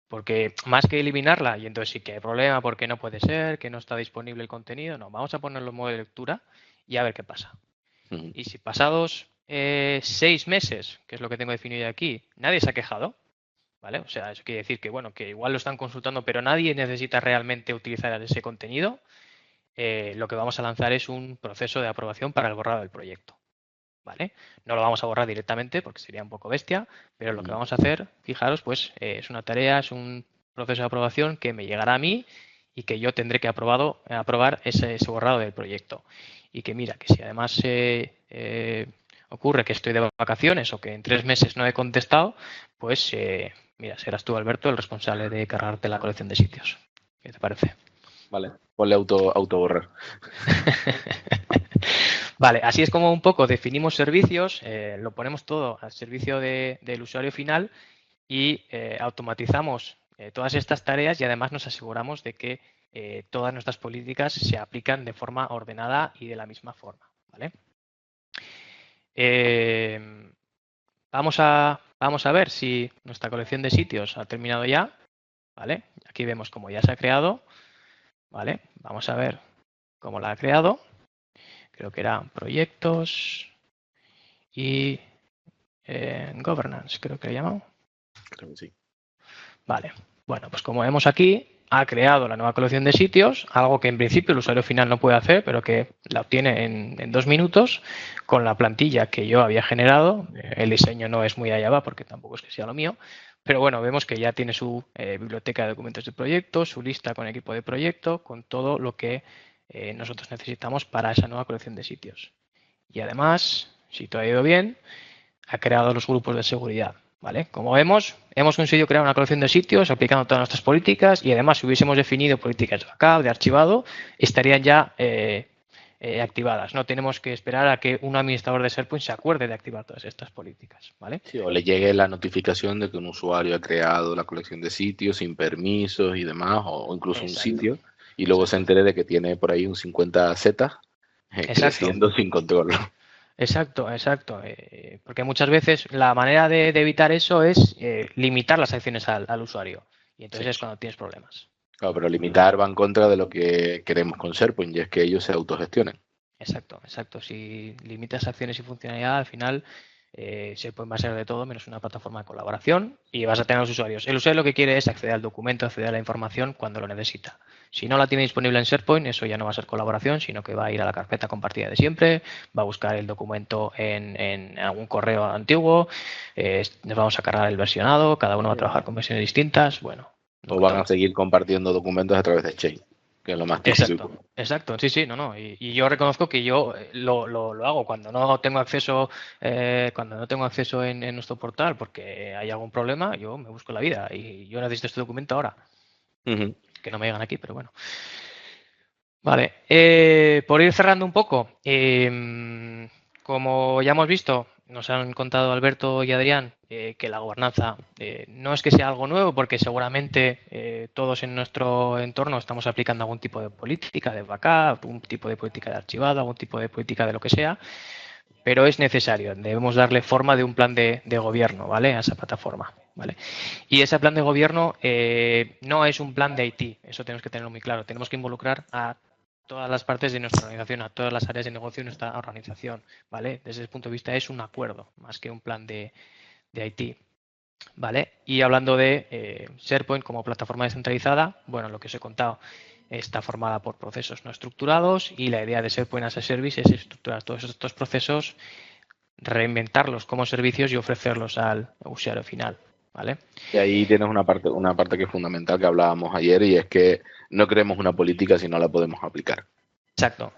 porque más que eliminarla, y entonces sí que hay problema porque no puede ser, que no está disponible el contenido, no, vamos a ponerlo en modo de lectura y a ver qué pasa. Y si pasados 6 meses, que es lo que tengo definido aquí, nadie se ha quejado, ¿vale? O sea, eso quiere decir que, bueno, que igual lo están consultando, pero nadie necesita realmente utilizar ese contenido, lo que vamos a lanzar es un proceso de aprobación para el borrado del proyecto, ¿vale? No lo vamos a borrar directamente porque sería un poco bestia, pero lo que vamos a hacer, fijaros, pues es una tarea, es un proceso de aprobación que me llegará a mí y que yo tendré que aprobar ese borrado del proyecto. Y que mira, que si además ocurre que estoy de vacaciones o que en 3 meses no he contestado, pues mira, serás tú, Alberto, el responsable de cargarte la colección de sitios. ¿Qué te parece? Vale, ponle autoborrar. Vale, así es como un poco definimos servicios, lo ponemos todo al servicio del usuario final y automatizamos todas estas tareas, y además nos aseguramos de que todas nuestras políticas se aplican de forma ordenada y de la misma forma, ¿vale? vamos a ver si nuestra colección de sitios ha terminado ya, ¿vale? Aquí vemos cómo ya se ha creado, ¿vale? Vamos a ver cómo la ha creado. Creo que eran proyectos y governance, creo que le llaman. Creo que sí. Vale, bueno, pues como vemos aquí, ha creado la nueva colección de sitios, algo que en principio el usuario final no puede hacer, pero que la obtiene en 2 minutos con la plantilla que yo había generado. El diseño no es muy allá va porque tampoco es que sea lo mío, pero bueno, vemos que ya tiene su biblioteca de documentos de proyecto, su lista con equipo de proyecto, con todo lo que nosotros necesitamos para esa nueva colección de sitios. Y además, si todo ha ido bien, ha creado los grupos de seguridad. ¿Vale? Como vemos, hemos conseguido crear una colección de sitios aplicando todas nuestras políticas y además si hubiésemos definido políticas de backup, de archivado, estarían ya activadas. No tenemos que esperar a que un administrador de SharePoint se acuerde de activar todas estas políticas. ¿Vale? Sí, o le llegue la notificación de que un usuario ha creado la colección de sitios sin permisos y demás, o incluso un sitio, y luego se entere de que tiene por ahí un 50Z creciendo sin control. Exacto. Porque muchas veces la manera de evitar eso es limitar las acciones al usuario. Y entonces es cuando tienes problemas. Claro, pero limitar va en contra de lo que queremos con SharePoint, y es que ellos se autogestionen. Exacto. Si limitas acciones y funcionalidad, al final SharePoint va a ser de todo menos una plataforma de colaboración y vas a tener a los usuarios. El usuario lo que quiere es acceder al documento, acceder a la información cuando lo necesita. Si no la tiene disponible en SharePoint, eso ya no va a ser colaboración, sino que va a ir a la carpeta compartida de siempre, va a buscar el documento en algún correo antiguo, nos vamos a cargar el versionado, cada uno va a trabajar con versiones distintas, bueno. O van a seguir compartiendo documentos a través de Exchange, que es lo más típico. Exacto, sí, no. Y yo reconozco que yo lo hago cuando no tengo acceso, en nuestro portal porque hay algún problema, yo me busco la vida y yo necesito este documento ahora. Que no me llegan aquí, pero bueno. Vale, por ir cerrando un poco, como ya hemos visto, nos han contado Alberto y Adrián que la gobernanza no es que sea algo nuevo, porque seguramente todos en nuestro entorno estamos aplicando algún tipo de política de backup, algún tipo de política de archivado, algún tipo de política de lo que sea, pero es necesario. Debemos darle forma de un plan de gobierno, ¿vale? A esa plataforma, ¿vale? Y ese plan de gobierno no es un plan de IT, eso tenemos que tenerlo muy claro. Tenemos que involucrar a todas las partes de nuestra organización, a todas las áreas de negocio de nuestra organización, ¿vale? Desde ese punto de vista es un acuerdo, más que un plan de IT, ¿vale? Y hablando de SharePoint como plataforma descentralizada, bueno, lo que os he contado, está formada por procesos no estructurados y la idea de SharePoint as a Service es estructurar todos estos procesos, reinventarlos como servicios y ofrecerlos al usuario final, ¿vale? Y ahí tienes una parte que es fundamental que hablábamos ayer, y es que no creemos una política si no la podemos aplicar. Exacto.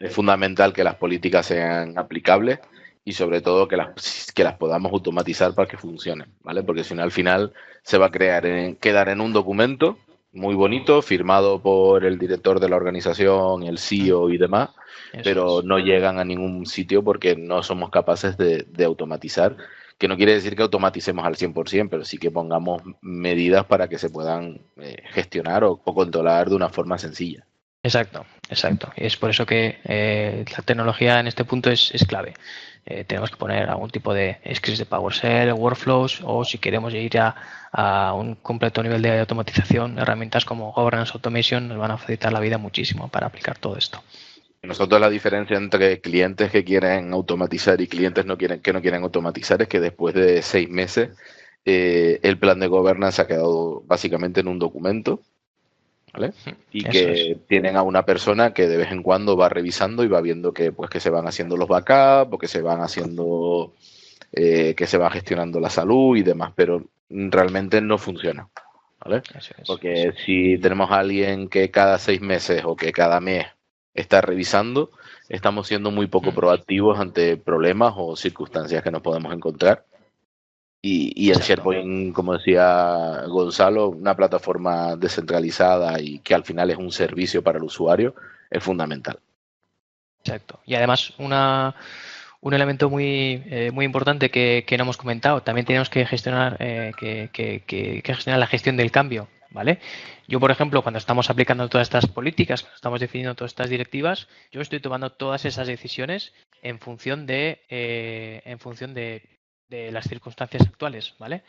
Es fundamental que las políticas sean aplicables y sobre todo que las podamos automatizar para que funcionen, ¿vale? Porque si no, al final se va a quedar en un documento muy bonito, firmado por el director de la organización, el CEO y demás, pero no llegan a ningún sitio porque no somos capaces de automatizar, que no quiere decir que automaticemos al 100%, pero sí que pongamos medidas para que se puedan gestionar o controlar de una forma sencilla. Exacto. Y es por eso que la tecnología en este punto es clave. Tenemos que poner algún tipo de scripts de PowerShell, workflows, o si queremos ir a un completo nivel de automatización, herramientas como Governance Automation nos van a facilitar la vida muchísimo para aplicar todo esto. Nosotros la diferencia entre clientes que quieren automatizar y clientes que no quieren automatizar es que después de 6 meses el plan de governance ha quedado básicamente en un documento, ¿vale? Y que tienen a una persona que de vez en cuando va revisando y va viendo que se van haciendo los backups o que se van haciendo, que se va gestionando la salud y demás, pero realmente no funciona, ¿vale? Porque si tenemos a alguien que cada 6 meses o que cada mes está revisando, estamos siendo muy poco proactivos ante problemas o circunstancias que nos podemos encontrar. Y en SharePoint, como decía Gonzalo, una plataforma descentralizada y que al final es un servicio para el usuario, es fundamental. Exacto. Y además un elemento muy importante que no hemos comentado, también tenemos que gestionar gestionar la gestión del cambio. ¿vale? Yo, por ejemplo, cuando estamos aplicando todas estas políticas, cuando estamos definiendo todas estas directivas, yo estoy tomando todas esas decisiones en función de las circunstancias actuales, ¿vale?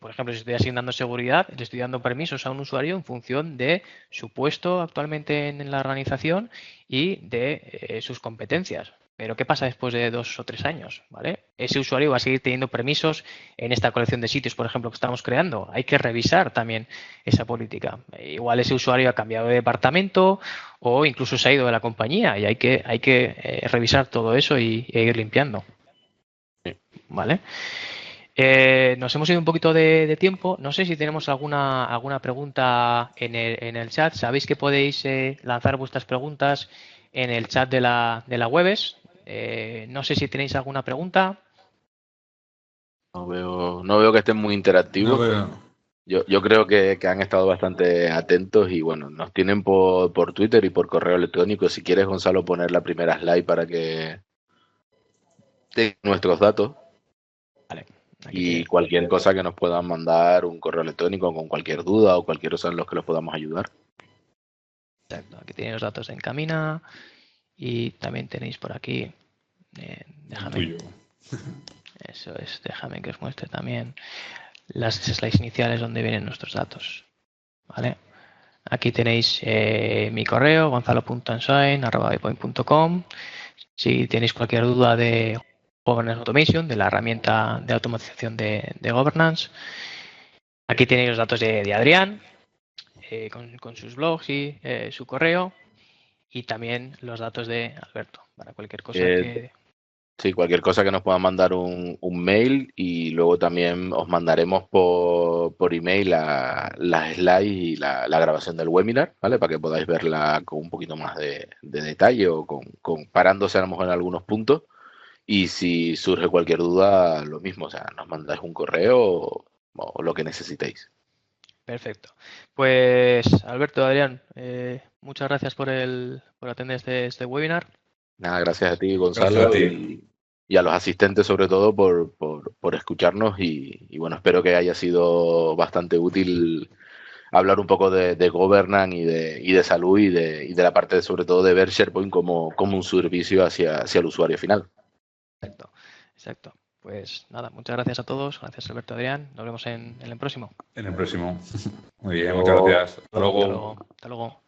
Por ejemplo, si estoy asignando seguridad, le estoy dando permisos a un usuario en función de su puesto actualmente en la organización y de sus competencias. Pero ¿qué pasa después de 2 o 3 años? ¿Vale? Ese usuario va a seguir teniendo permisos en esta colección de sitios, por ejemplo, que estamos creando. Hay que revisar también esa política. Igual ese usuario ha cambiado de departamento o incluso se ha ido de la compañía y hay que revisar todo eso e ir limpiando. ¿Vale? Nos hemos ido un poquito de tiempo. No sé si tenemos alguna pregunta en el chat. Sabéis que podéis lanzar vuestras preguntas en el chat de la Webes. No sé si tenéis alguna pregunta. No veo que estén muy interactivos. No veo. Yo creo que han estado bastante atentos y bueno, nos tienen por Twitter y por correo electrónico. Si quieres, Gonzalo, poner la primera slide para que tengan nuestros datos Vale, aquí y tenéis. cualquier cosa que nos puedan mandar, un correo electrónico con cualquier duda o cualquier cosa en los que los podamos ayudar. Exacto, aquí tenéis los datos de Encamina y también tenéis por aquí. Déjame. Tuyo. Eso es, déjame que os muestre también las slides iniciales donde vienen nuestros datos. ¿Vale? Aquí tenéis mi correo, gonzalo.ansoin@waypoint.com. Si tenéis cualquier duda de Governance Automation, de la herramienta de automatización de Governance, aquí tenéis los datos de Adrián, con sus blogs y su correo, y también los datos de Alberto, para cualquier cosa que... Sí, cualquier cosa que nos puedan mandar un mail y luego también os mandaremos por email las slides y la grabación del webinar, ¿vale? Para que podáis verla con un poquito más de detalle o comparándose a lo mejor en algunos puntos. Y si surge cualquier duda, lo mismo, o sea, nos mandáis un correo o lo que necesitéis. Perfecto. Pues Alberto, Adrián, muchas gracias por atender este webinar. Nada, gracias a ti, Gracias a Gonzalo, ti. y a los asistentes sobre todo por escucharnos y bueno, espero que haya sido bastante útil hablar un poco de governance y de salud y de la parte sobre todo de ver SharePoint como un servicio hacia el usuario final. Exacto, exacto. Pues nada, muchas gracias a todos. Gracias, Alberto, Adrián. Nos vemos en el próximo. En el próximo. Muy bien, muchas Luego, gracias. Hasta Hasta luego. luego. Hasta luego.